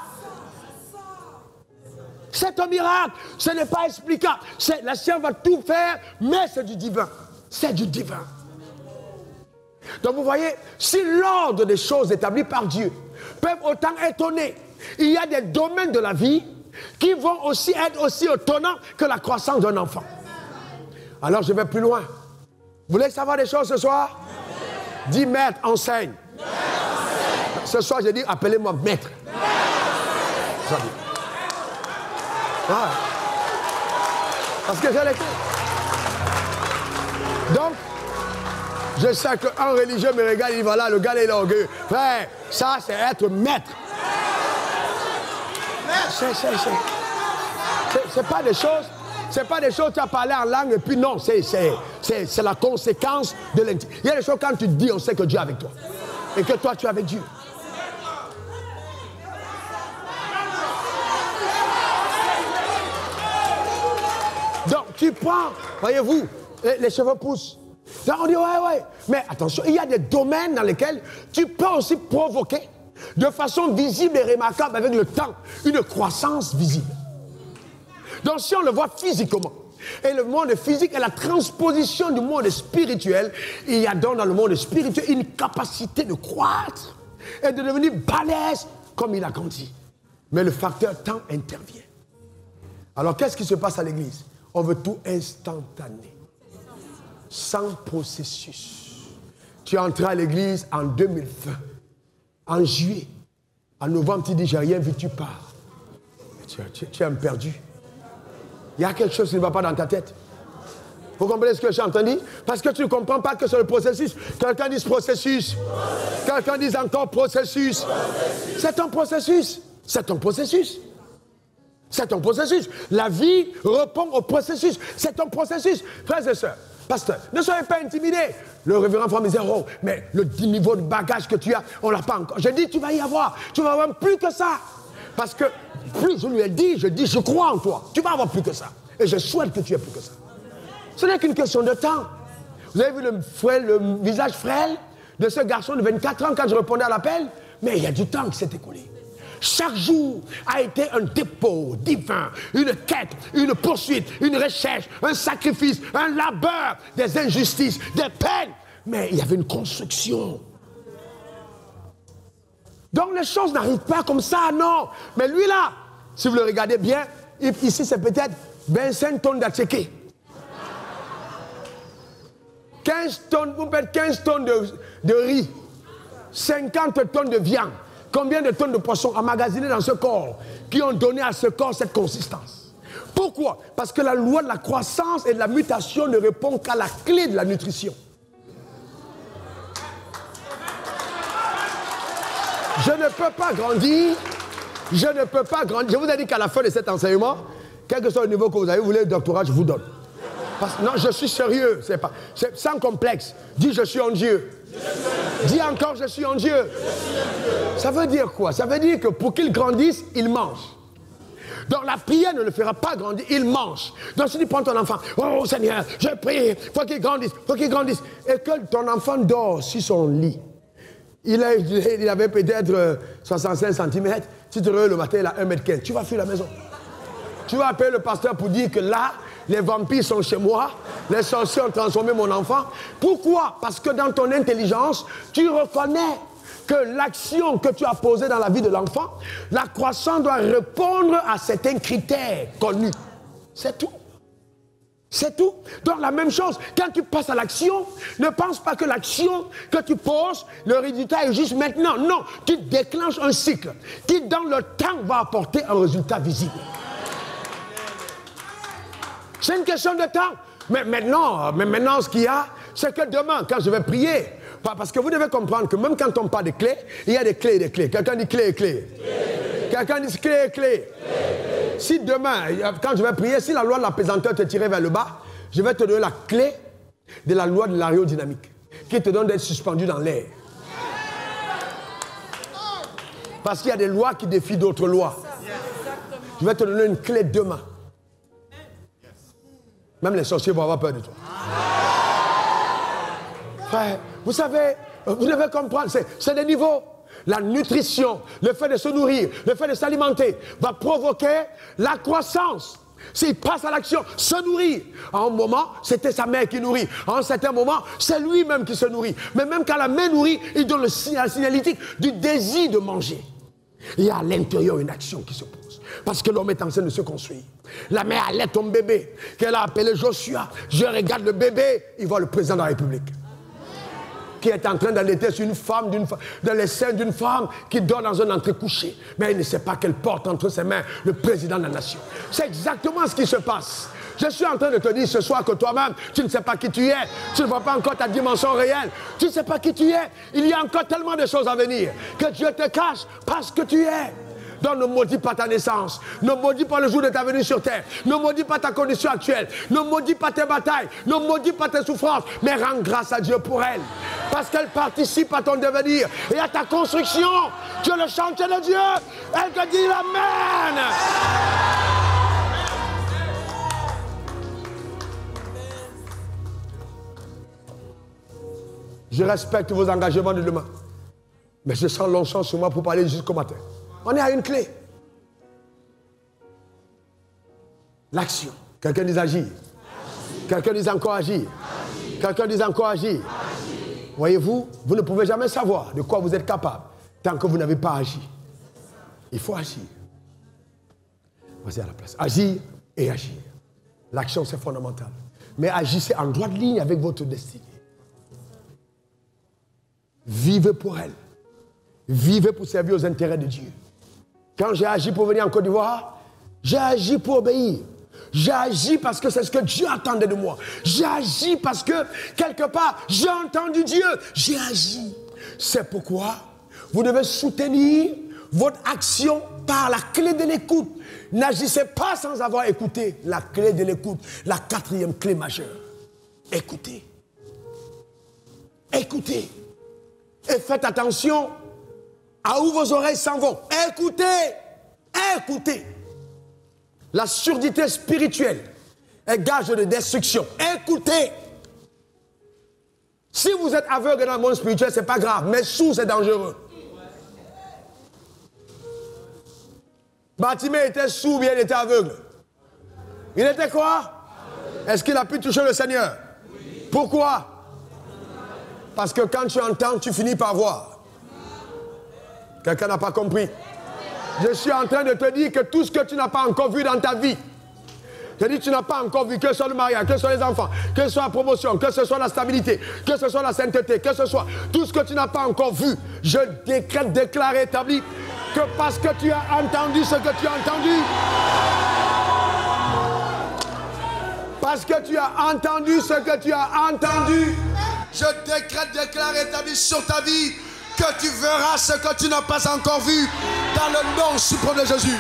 C'est un miracle. Ce n'est pas explicable. La science va tout faire, mais c'est du divin. C'est du divin. Donc vous voyez, si l'ordre des choses établies par Dieu peuvent autant étonner, il y a des domaines de la vie qui vont aussi être aussi étonnants que la croissance d'un enfant. Alors je vais plus loin. Vous voulez savoir des choses ce soir? Dis maître, enseigne. Ce soir, j'ai dit, appelez-moi maître. Ah. Parce que j'ai l'écrit. Donc, je sais qu'un religieux me regarde, il dit, voilà, le gars, il est orgueilleux. Frère, ça, c'est être maître. C'est pas des choses. C'est pas des choses, tu as parlé en langue et puis non, c'est la conséquence de l'intimité. Il y a des choses, quand tu dis, on sait que Dieu est avec toi. Et que toi, tu es avec Dieu. Donc, tu prends, voyez-vous, les cheveux poussent. Donc, on dit, ouais. Mais attention, il y a des domaines dans lesquels tu peux aussi provoquer de façon visible et remarquable avec le temps une croissance visible. Donc si on le voit physiquement, et le monde physique est la transposition du monde spirituel, il y a donc dans le monde spirituel une capacité de croître et de devenir balèze comme il a grandi. Mais le facteur temps intervient. Alors qu'est-ce qui se passe à l'église? On veut tout instantané, sans processus. Tu es entré à l'église en 2020, en juillet, en novembre tu dis j'ai rien vu, tu pars. Tu es un perdu. Il y a quelque chose qui ne va pas dans ta tête. Vous comprenez ce que j'ai entendu? Parce que tu ne comprends pas que c'est le processus. Quelqu'un dit processus. Quelqu'un dit encore processus. C'est un processus. C'est un processus. C'est un processus. La vie répond au processus. C'est un processus. Frères et sœurs, pasteur, ne soyez pas intimidés. Le révérend frère me disait, oh, mais le niveau de bagage que tu as, on ne l'a pas encore. Je dis, tu vas y avoir. Tu vas avoir plus que ça. Parce que plus je lui ai dit, je crois en toi. Tu vas avoir plus que ça. Et je souhaite que tu aies plus que ça. Ce n'est qu'une question de temps. Vous avez vu le visage frêle de ce garçon de 24 ans quand je répondais à l'appel? Mais il y a du temps qui s'est écoulé. Chaque jour a été un dépôt divin, une quête, une poursuite, une recherche, un sacrifice, un labeur, des injustices, des peines. Mais il y avait une construction. Donc les choses n'arrivent pas comme ça, non. Mais lui là, si vous le regardez bien, ici c'est peut-être 25 tonnes d'atchéké. 15 15 tonnes, vous faites 15 tonnes de riz, 50 tonnes de viande. Combien de tonnes de poissons emmagasinés dans ce corps qui ont donné à ce corps cette consistance? Pourquoi? Parce que la loi de la croissance et de la mutation ne répond qu'à la clé de la nutrition. Je ne peux pas grandir. Je ne peux pas grandir. Je vous ai dit qu'à la fin de cet enseignement, quel que soit le niveau que vous avez, vous voulez le doctorat, je vous donne. Parce que non, je suis sérieux. C'est sans complexe. Dis, je suis en Dieu. Dis encore, je suis en Dieu. Ça veut dire quoi? Ça veut dire que pour qu'il grandisse, il mange. Donc la prière ne le fera pas grandir, il mange. Donc si tu prends ton enfant, oh Seigneur, je prie, faut qu'il grandisse, faut qu'il grandisse. Et que ton enfant dort sur son lit. Il avait peut-être 65 cm. Si tu te réveilles le matin, il a 1,15 m. Tu vas fuir la maison. Tu vas appeler le pasteur pour dire que là, les vampires sont chez moi, les sorciers ont transformé mon enfant. Pourquoi? Parce que dans ton intelligence, tu reconnais que l'action que tu as posée dans la vie de l'enfant, la croissance doit répondre à certains critères connus. C'est tout. C'est tout. Donc la même chose, quand tu passes à l'action, ne pense pas que l'action que tu poses, le résultat est juste maintenant. Non, tu déclenches un cycle qui dans le temps va apporter un résultat visible. C'est une question de temps. Mais maintenant, ce qu'il y a, c'est que demain, quand je vais prier, parce que vous devez comprendre que même quand on parle de clés, il y a des clés et des clés. Quelqu'un dit clé et clé. Quelqu'un dit clé et clé. Si demain, quand je vais prier, si la loi de la pesanteur te tirait vers le bas, je vais te donner la clé de la loi de l'aérodynamique qui te donne d'être suspendu dans l'air. Parce qu'il y a des lois qui défient d'autres lois. Je vais te donner une clé demain. Même les sorciers vont avoir peur de toi. Frère, vous savez, vous devez comprendre, c'est des niveaux. La nutrition, le fait de se nourrir, le fait de s'alimenter va provoquer la croissance. S'il passe à l'action, se nourrir. À un moment, c'était sa mère qui nourrit. À un certain moment, c'est lui-même qui se nourrit. Mais même quand la mère nourrit, il donne le signalétique du désir de manger. Il y a à l'intérieur une action qui se pose. Parce que l'homme est en train de se construire. La mère allait ton bébé, qu'elle a appelé Joshua. Je regarde le bébé, il voit le président de la République. Qui est en train d'allaiter sur une femme, dans les seins d'une femme qui dort dans un entrecouché. Mais il ne sait pas qu'elle porte entre ses mains le président de la nation. C'est exactement ce qui se passe. Je suis en train de te dire ce soir que toi-même, tu ne sais pas qui tu es. Tu ne vois pas encore ta dimension réelle. Tu ne sais pas qui tu es. Il y a encore tellement de choses à venir que Dieu te cache parce que tu es. Donc ne maudis pas ta naissance, ne maudis pas le jour de ta venue sur terre, ne maudis pas ta condition actuelle, ne maudis pas tes batailles, ne maudis pas tes souffrances, mais rends grâce à Dieu pour elle. Parce qu'elle participe à ton devenir et à ta construction. Tu es le chantier de Dieu. Elle te dit Amen. Je respecte vos engagements de demain. Mais je sens l'onction sur moi pour parler jusqu'au matin. On est à une clé. L'action. Quelqu'un dit agir. Quelqu'un dit encore agir. Quelqu'un dit encore agir. Voyez-vous, vous ne pouvez jamais savoir de quoi vous êtes capable tant que vous n'avez pas agi. Il faut agir. Voici à la place. Agir et agir. L'action, c'est fondamental. Mais agissez en droite ligne avec votre destinée. Vivez pour elle. Vivez pour servir aux intérêts de Dieu. Quand j'ai agi pour venir en Côte d'Ivoire, j'ai agi pour obéir. J'ai agi parce que c'est ce que Dieu attendait de moi. J'ai agi parce que, quelque part, j'ai entendu Dieu. J'ai agi. C'est pourquoi vous devez soutenir votre action par la clé de l'écoute. N'agissez pas sans avoir écouté la clé de l'écoute. La 4e clé majeure. Écoutez. Écoutez. Et faites attention à où vos oreilles s'en vont. Écoutez. Écoutez. La surdité spirituelle est gage de destruction. Écoutez. Si vous êtes aveugle dans le monde spirituel, ce n'est pas grave, mais sourd, c'est dangereux. Bartimée était sourd, bien il était aveugle. Il était quoi? Est-ce qu'il a pu toucher le Seigneur? Oui. Pourquoi? Parce que quand tu entends, tu finis par voir. Quelqu'un n'a pas compris. Je suis en train de te dire que tout ce que tu n'as pas encore vu dans ta vie, Je dis, tu n'as pas encore vu, que ce soit le mariage, que ce soit les enfants, que ce soit la promotion, que ce soit la stabilité, que ce soit la sainteté, que ce soit tout ce que tu n'as pas encore vu. Je décrète, déclare, établis que parce que tu as entendu ce que tu as entendu, parce que tu as entendu ce que tu as entendu, je décrète, déclare, établis sur ta vie que tu verras ce que tu n'as pas encore vu dans le nom suprême de Jésus.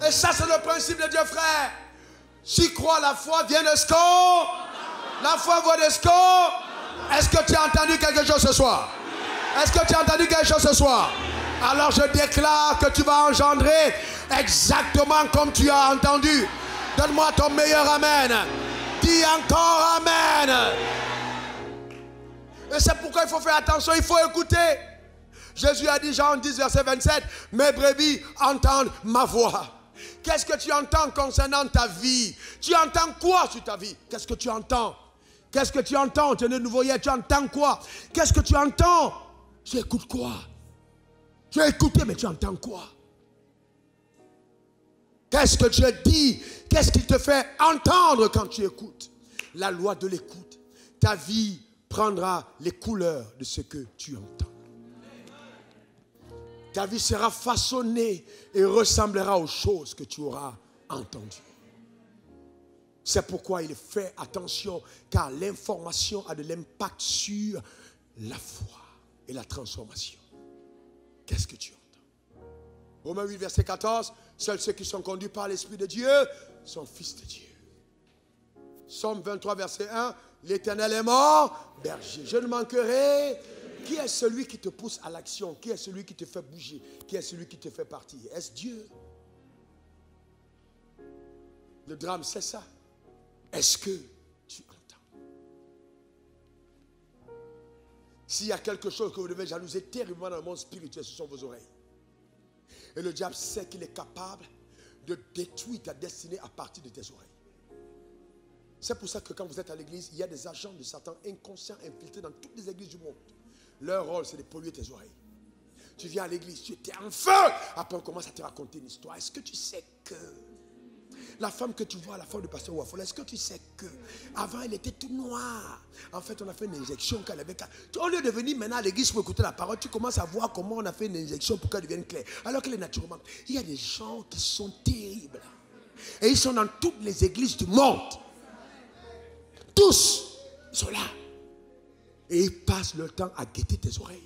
Et ça, c'est le principe de Dieu, frère. Si crois, la foi vient de ce qu'on. La foi vient de ce qu'on. Est-ce que tu as entendu quelque chose ce soir? Est-ce que tu as entendu quelque chose ce soir? Alors je déclare que tu vas engendrer exactement comme tu as entendu. Donne-moi ton meilleur amen. Dis encore amen. Et c'est pourquoi il faut faire attention, il faut écouter. Jésus a dit, Jean 10, verset 27, mes brebis entendent ma voix. Qu'est-ce que tu entends concernant ta vie? Tu entends quoi sur ta vie? Qu'est-ce que tu entends? Qu'est-ce que tu entends? Tu es de nouveau hier, tu entends quoi? Qu'est-ce que tu entends? Tu écoutes quoi? Tu as écouté, mais tu entends quoi? Qu'est-ce que tu as dit? Qu'est-ce qui te fait entendre quand tu écoutes? La loi de l'écoute. Ta vie prendra les couleurs de ce que tu entends. Ta vie sera façonnée et ressemblera aux choses que tu auras entendues. C'est pourquoi il fait attention, car l'information a de l'impact sur la foi et la transformation. Qu'est-ce que tu entends? Romains 8, verset 14, seuls ceux qui sont conduits par l'Esprit de Dieu sont fils de Dieu. Psaume 23, verset 1, l'Éternel est mon berger, je ne manquerai. Qui est celui qui te pousse à l'action? Qui est celui qui te fait bouger? Qui est celui qui te fait partir? Est-ce Dieu? Le drame, c'est ça. Est-ce que tu entends? S'il y a quelque chose que vous devez jalouser terriblement dans le monde spirituel, ce sont vos oreilles. Et le diable sait qu'il est capable de détruire ta destinée à partir de tes oreilles. C'est pour ça que quand vous êtes à l'église, il y a des agents de Satan inconscients infiltrés dans toutes les églises du monde. Leur rôle, c'est de polluer tes oreilles. Tu viens à l'église, tu étais en feu. Après, on commence à te raconter une histoire. Est-ce que tu sais que la femme que tu vois, la femme du pasteur Ouafola, est-ce que tu sais que avant elle était toute noire? En fait, on a fait une injection qu'elle avait. Au lieu de venir maintenant à l'église pour écouter la parole, tu commences à voir comment on a fait une injection pour qu'elle devienne claire. Alors qu'elle est naturellement. Il y a des gens qui sont terribles. Et ils sont dans toutes les églises du monde. Tous, ils sont là. Et ils passent leur temps à guetter tes oreilles.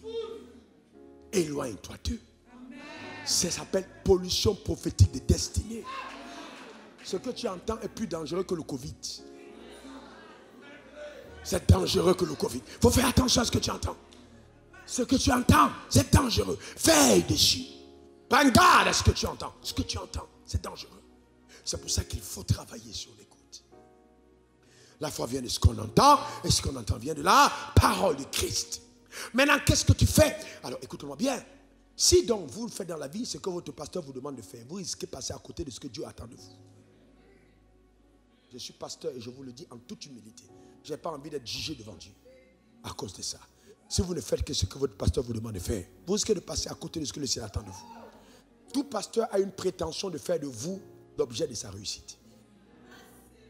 Éloigne-toi d'eux. Ça s'appelle pollution prophétique de destinée. Ce que tu entends est plus dangereux que le Covid. C'est dangereux que le Covid. Il faut faire attention à ce que tu entends. Ce que tu entends, c'est dangereux. Veille dessus. Prends garde à ce que tu entends. Ce que tu entends, c'est dangereux. C'est pour ça qu'il faut travailler sur l'écoute. La foi vient de ce qu'on entend, et ce qu'on entend vient de la parole de Christ. Maintenant, qu'est-ce que tu fais? Alors, écoute-moi bien. Si donc vous le faites dans la vie, ce que votre pasteur vous demande de faire, vous risquez de passer à côté de ce que Dieu attend de vous. Je suis pasteur et je vous le dis en toute humilité. Je n'ai pas envie d'être jugé devant Dieu à cause de ça. Si vous ne faites que ce que votre pasteur vous demande de faire, vous risquez de passer à côté de ce que le ciel attend de vous. Tout pasteur a une prétention de faire de vous l'objet de sa réussite.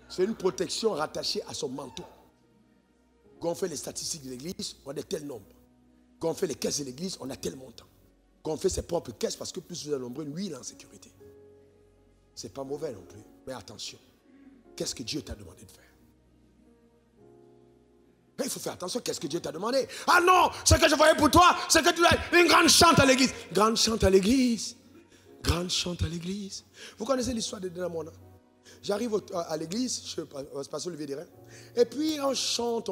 C'est une protection rattachée à son manteau. Quand on fait les statistiques de l'église, on a tel nombre. Quand on fait les caisses de l'église, on a tel montant. Quand on fait ses propres caisses, parce que plus vous êtes nombreux, lui, il est en sécurité. C'est pas mauvais non plus. Mais attention, qu'est-ce que Dieu t'a demandé de faire? Mais il faut faire attention, qu'est-ce que Dieu t'a demandé? Ah non, ce que je voyais pour toi, c'est que tu as une grande chante à l'église. Grande chante à l'église. Grande chante à l'église. Vous connaissez l'histoire de Dynamona? J'arrive à l'église, je passe Olivier Desreins, et puis on chante,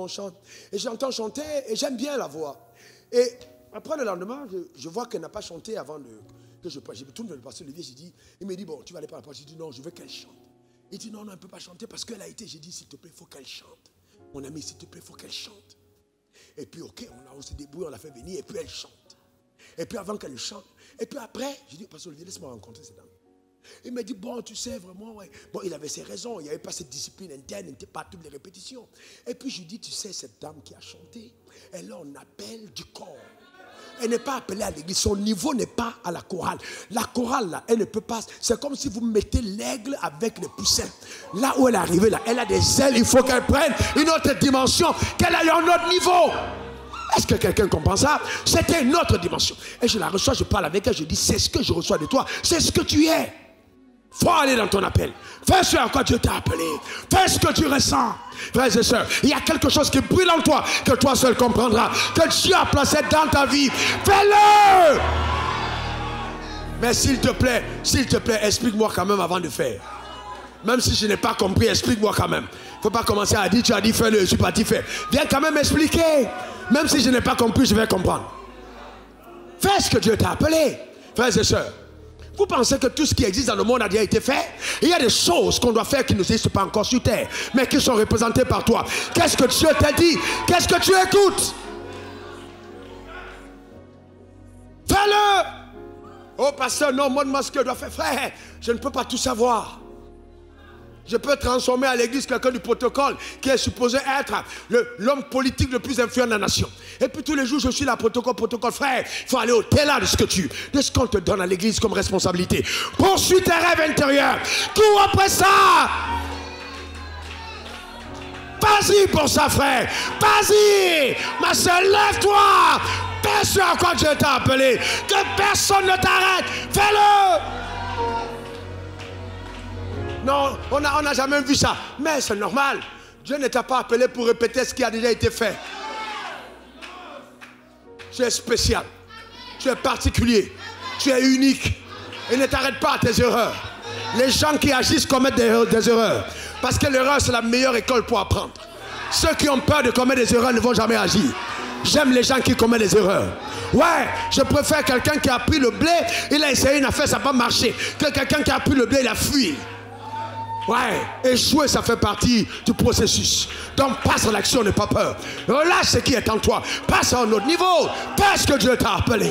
et j'entends chanter, et j'aime bien la voix. Et après le lendemain, je vois qu'elle n'a pas chanté avant que je prêche. Je me tourne vers le pasteur Olivier, il me dit, bon, tu vas aller par la porte. J'ai dit, non, je veux qu'elle chante. Il dit, non, elle ne peut pas chanter parce qu'elle a été. J'ai dit, s'il te plaît, il faut qu'elle chante. Mon ami, s'il te plaît, il faut qu'elle chante. Et puis, ok, on s'est débrouillé, on l'a fait venir, et puis elle chante. Et puis avant qu'elle chante, et puis après, j'ai dit, pasteur Olivier, laisse-moi rencontrer cette dame. Il m'a dit, bon, tu sais, vraiment, ouais. Bon, il avait ses raisons, il n'y avait pas cette discipline interne, il n'était pas à toutes les répétitions. Et puis je lui dis, tu sais, cette dame qui a chanté, elle a un appel du corps. Elle n'est pas appelée à l'église. Son niveau n'est pas à la chorale. La chorale, là, elle ne peut pas. C'est comme si vous mettez l'aigle avec les poussins. Là où elle est arrivée, là, elle a des ailes. Il faut qu'elle prenne une autre dimension, qu'elle aille à un autre niveau. Est-ce que quelqu'un comprend ça? C'était une autre dimension. Et je la reçois, je parle avec elle, je dis, c'est ce que je reçois de toi, c'est ce que tu es. Faut aller dans ton appel. Fais ce à quoi Dieu t'a appelé. Fais ce que tu ressens. Frères et sœurs, il y a quelque chose qui brûle en toi, que toi seul comprendras, que Dieu a placé dans ta vie. Fais-le! Mais s'il te plaît, explique-moi quand même avant de faire. Même si je n'ai pas compris, explique-moi quand même. Il ne faut pas commencer à dire, tu as dit fais-le, je suis parti faire. Viens quand même expliquer. Même si je n'ai pas compris, je vais comprendre. Fais ce que Dieu t'a appelé. Frères et sœurs, vous pensez que tout ce qui existe dans le monde a déjà été fait? Il y a des choses qu'on doit faire qui n'existent pas encore sur terre, mais qui sont représentées par toi. Qu'est-ce que Dieu t'a dit? Qu'est-ce que tu écoutes? Fais-le! Oh pasteur, non, moi ce que je dois faire, frère, je ne peux pas tout savoir. Je peux transformer à l'église quelqu'un du protocole qui est supposé être l'homme politique le plus influent de la nation. Et puis tous les jours, je suis là, protocole. Frère, il faut aller au-delà de ce qu'on te donne à l'église comme responsabilité. Poursuis tes rêves intérieurs. Cours après ça. Vas-y pour ça, frère. Vas-y. Ma soeur, lève-toi. Fais ce à quoi Dieu t'a appelé. Que personne ne t'arrête. Fais-le. Non, on n'a jamais vu ça. Mais c'est normal. Dieu ne t'a pas appelé pour répéter ce qui a déjà été fait. Tu es spécial. Tu es particulier. Tu es unique. Et ne t'arrête pas à tes erreurs. Les gens qui agissent commettent des erreurs. Parce que l'erreur, c'est la meilleure école pour apprendre. Ceux qui ont peur de commettre des erreurs ne vont jamais agir. J'aime les gens qui commettent des erreurs. Ouais, je préfère quelqu'un qui a pris le blé, il a essayé une affaire, ça n'a pas marché, que quelqu'un qui a pris le blé, il a fui. Ouais, échouer, ça fait partie du processus. Donc passe à l'action, n'aie pas peur. Relâche ce qui est en toi. Passe à un autre niveau. Fais ce que Dieu t'a appelé.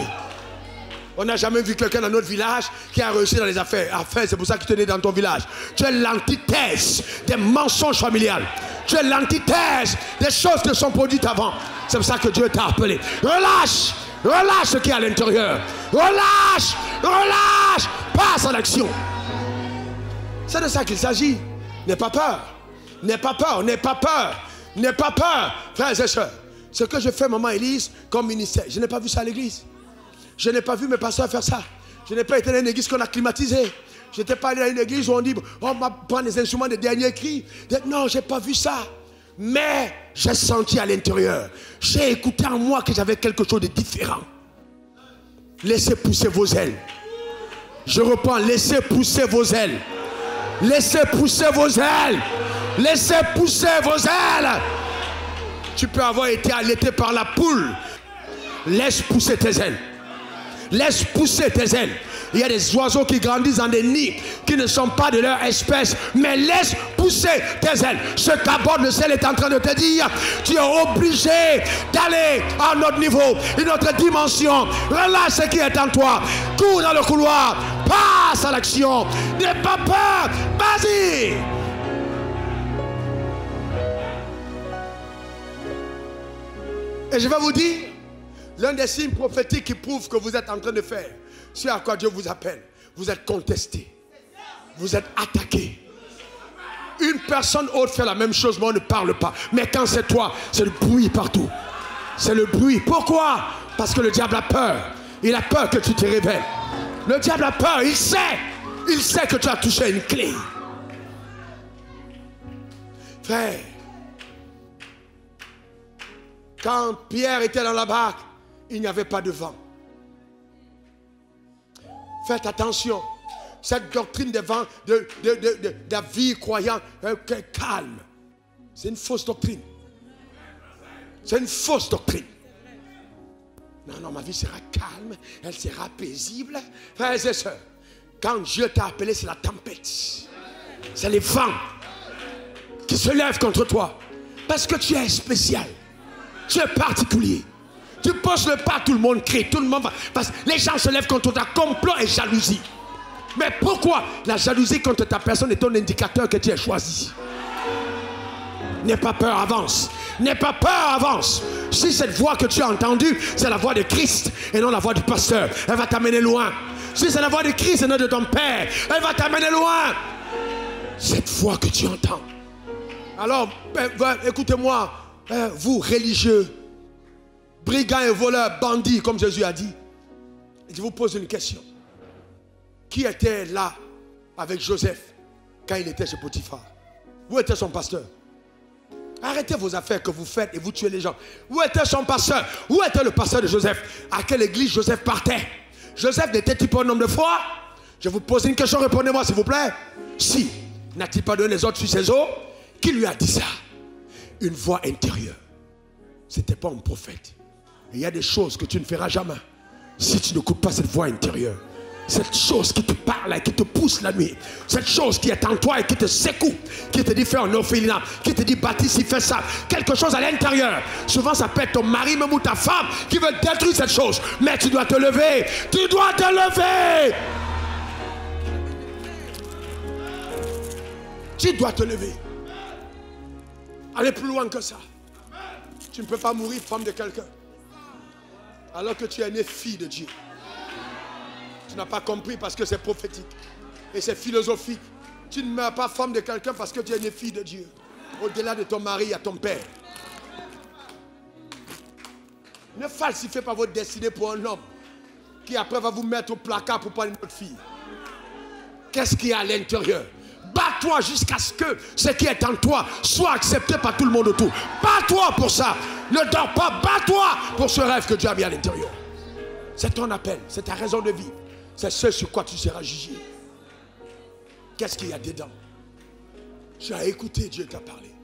On n'a jamais vu quelqu'un dans notre village qui a réussi dans les affaires. Enfin, c'est pour ça que tu es né dans ton village. Tu es l'antithèse des mensonges familiales. Tu es l'antithèse des choses qui sont produites avant. C'est pour ça que Dieu t'a appelé. Relâche. Relâche ce qui est à l'intérieur. Relâche. Relâche. Passe à l'action. C'est de ça qu'il s'agit. N'aie pas peur. N'aie pas peur. N'aie pas peur. N'aie pas peur. Frères et sœurs, ce que je fais, maman Élise, comme ministère, je n'ai pas vu ça à l'église. Je n'ai pas vu mes pasteurs faire ça. Je n'ai pas été dans une église qu'on a climatisée. Je n'étais pas allé dans une église où on dit, on va prendre les instruments des derniers cris. Non, je n'ai pas vu ça. Mais j'ai senti à l'intérieur. J'ai écouté en moi que j'avais quelque chose de différent. Laissez pousser vos ailes. Je reprends, laissez pousser vos ailes. Laissez pousser vos ailes. Laissez pousser vos ailes. Tu peux avoir été allaité par la poule. Laisse pousser tes ailes. Laisse pousser tes ailes. Il y a des oiseaux qui grandissent dans des nids qui ne sont pas de leur espèce. Mais laisse pousser tes ailes. Ce qu'aborde le ciel est en train de te dire. Tu es obligé d'aller à un autre niveau, une autre dimension. Relâche ce qui est en toi. Cours dans le couloir. Passe à l'action. N'aie pas peur. Vas-y. Et je vais vous dire, l'un des signes prophétiques qui prouve que vous êtes en train de faire ce à quoi Dieu vous appelle, vous êtes contesté, vous êtes attaqué. Une personne autre fait la même chose, mais on ne parle pas. Mais quand c'est toi, c'est le bruit partout. C'est le bruit. Pourquoi? Parce que le diable a peur. Il a peur que tu te révèles. Le diable a peur, il sait. Il sait que tu as touché une clé. Frère, quand Pierre était dans la barque, il n'y avait pas de vent. Faites attention. Cette doctrine de vent, de la vie croyante, calme. C'est une fausse doctrine. C'est une fausse doctrine. Non, ma vie sera calme, elle sera paisible. Frères et sœurs, quand Dieu t'a appelé, c'est la tempête. C'est les vents qui se lèvent contre toi. Parce que tu es spécial. Tu es particulier. Tu poses le pas, tout le monde crie, tout le monde va. Parce que les gens se lèvent contre toi, complot et jalousie. Mais pourquoi la jalousie contre ta personne est un indicateur que tu es choisi? N'aie pas peur, avance. N'aie pas peur, avance. Si cette voix que tu as entendue, c'est la voix de Christ et non la voix du pasteur, elle va t'amener loin. Si c'est la voix de Christ et non de ton père, elle va t'amener loin. Cette voix que tu entends. Alors, écoutez-moi, vous religieux, brigands et voleurs, bandits, comme Jésus a dit. Je vous pose une question. Qui était là avec Joseph quand il était chez Potiphar? Où était son pasteur? Arrêtez vos affaires que vous faites et vous tuez les gens. Où était son pasteur? Où était le pasteur de Joseph? À quelle église Joseph partait? Joseph n'était-il pas un homme de foi? Je vous pose une question, répondez-moi s'il vous plaît. Si, n'a-t-il pas donné les autres sur ses os? Qui lui a dit ça? Une voix intérieure. Ce n'était pas un prophète. Il y a des choses que tu ne feras jamais si tu n'écoutes pas cette voix intérieure. Cette chose qui te parle et qui te pousse la nuit. Cette chose qui est en toi et qui te secoue. Qui te dit fais un orphelinat. Qui te dit bâtis, fais ça. Quelque chose à l'intérieur. Souvent ça peut être ton mari même ou ta femme qui veut détruire cette chose. Mais tu dois te lever. Tu dois te lever. Tu dois te lever. Allez plus loin que ça. Tu ne peux pas mourir femme de quelqu'un alors que tu es née fille de Dieu. Tu n'as pas compris parce que c'est prophétique et c'est philosophique. Tu ne meurs pas femme de quelqu'un parce que tu es née fille de Dieu. Au-delà de ton mari, il y a ton père. Ne falsifiez pas votre destinée pour un homme qui après va vous mettre au placard pour prendre une autre fille. Qu'est-ce qu'il y a à l'intérieur? Bats-toi jusqu'à ce que ce qui est en toi soit accepté par tout le monde autour. Bats-toi pour ça. Ne dors pas, bats-toi pour ce rêve que Dieu a mis à l'intérieur. C'est ton appel, c'est ta raison de vivre. C'est ce sur quoi tu seras jugé. Qu'est-ce qu'il y a dedans? Tu as écouté, Dieu t'a parlé.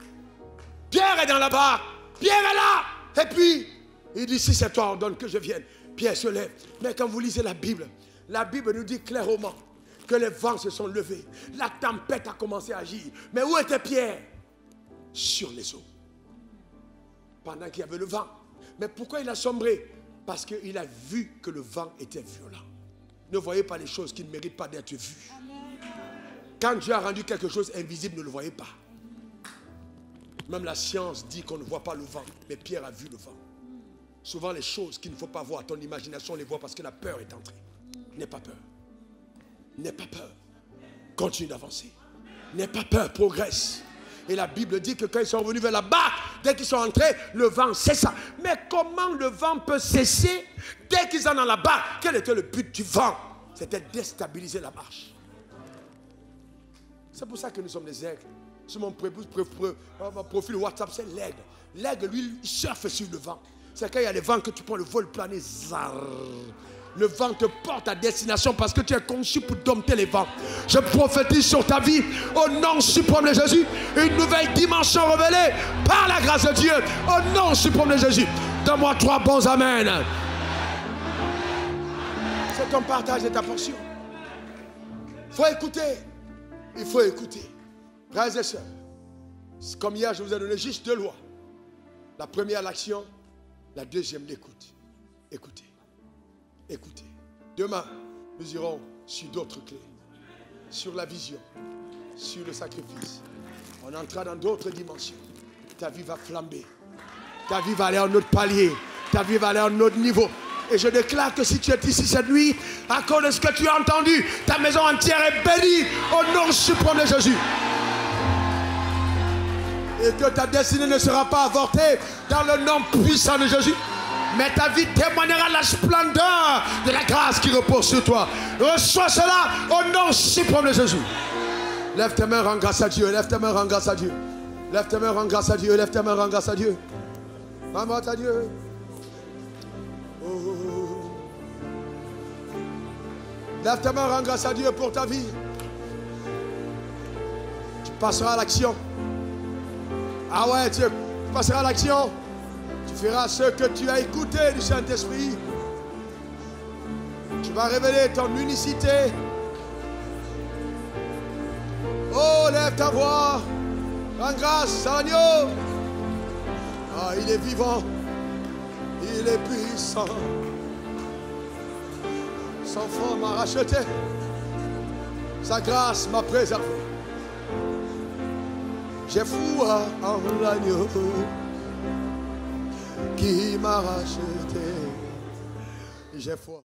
Pierre est dans la barre. Pierre est là. Et puis, il dit, si c'est toi, ordonne que je vienne. Pierre se lève. Mais quand vous lisez la Bible nous dit clairement que les vents se sont levés. La tempête a commencé à agir. Mais où était Pierre? Sur les eaux. Pendant qu'il y avait le vent. Mais pourquoi il a sombré? Parce qu'il a vu que le vent était violent. Ne voyez pas les choses qui ne méritent pas d'être vues. Quand Dieu a rendu quelque chose invisible, ne le voyez pas. Même la science dit qu'on ne voit pas le vent. Mais Pierre a vu le vent. Souvent les choses qu'il ne faut pas voir, ton imagination les voit parce que la peur est entrée. N'aie pas peur. N'aie pas peur. Continue d'avancer. N'aie pas peur, progresse. Et la Bible dit que quand ils sont revenus vers là-bas, dès qu'ils sont entrés, le vent cessa. Mais comment le vent peut cesser dès qu'ils sont dans là-bas? Quel était le but du vent? C'était déstabiliser la marche. C'est pour ça que nous sommes des aigles. Sur mon profil WhatsApp, c'est l'aigle. L'aigle, lui, il surfe sur le vent. C'est quand il y a les vents que tu prends le vol plané. Le vent te porte à destination parce que tu es conçu pour dompter les vents. Je prophétise sur ta vie, au nom suprême de Jésus, une nouvelle dimension révélée par la grâce de Dieu. Au nom suprême de Jésus. Donne-moi 3 bons amen. C'est ton partage et ta portion. Il faut écouter. Il faut écouter. Frères et sœurs, comme hier, je vous ai donné juste 2 lois. La première, l'action. La deuxième, l'écoute. Écoutez. Écoutez. Demain, nous irons sur d'autres clés. Sur la vision. Sur le sacrifice. On entrera dans d'autres dimensions. Ta vie va flamber. Ta vie va aller à un autre palier. Ta vie va aller à un autre niveau. Et je déclare que si tu es ici cette nuit, à cause de ce que tu as entendu, ta maison entière est bénie au nom suprême de Jésus. Et que ta destinée ne sera pas avortée dans le nom puissant de Jésus. Mais ta vie témoignera la splendeur de la grâce qui repose sur toi. Reçois cela au nom suprême de Jésus. Lève tes mains, rends grâce à Dieu. Lève tes mains, rends grâce à Dieu. Lève tes mains, rends grâce à Dieu. Lève tes mains, rends grâce à Dieu. Rends grâce à Dieu. Oh. Lève tes mains, rends grâce à Dieu pour ta vie. Tu passeras à l'action. Ah ouais, tu passeras à l'action. Tu feras ce que tu as écouté du Saint-Esprit. Tu vas révéler ton unicité. Oh, lève ta voix. Rends grâce à l'agneau. Ah, il est vivant. Il est puissant. Son sang m'a racheté. Sa grâce m'a préservé. J'ai foi en l'agneau qui m'a racheté. J'ai foi.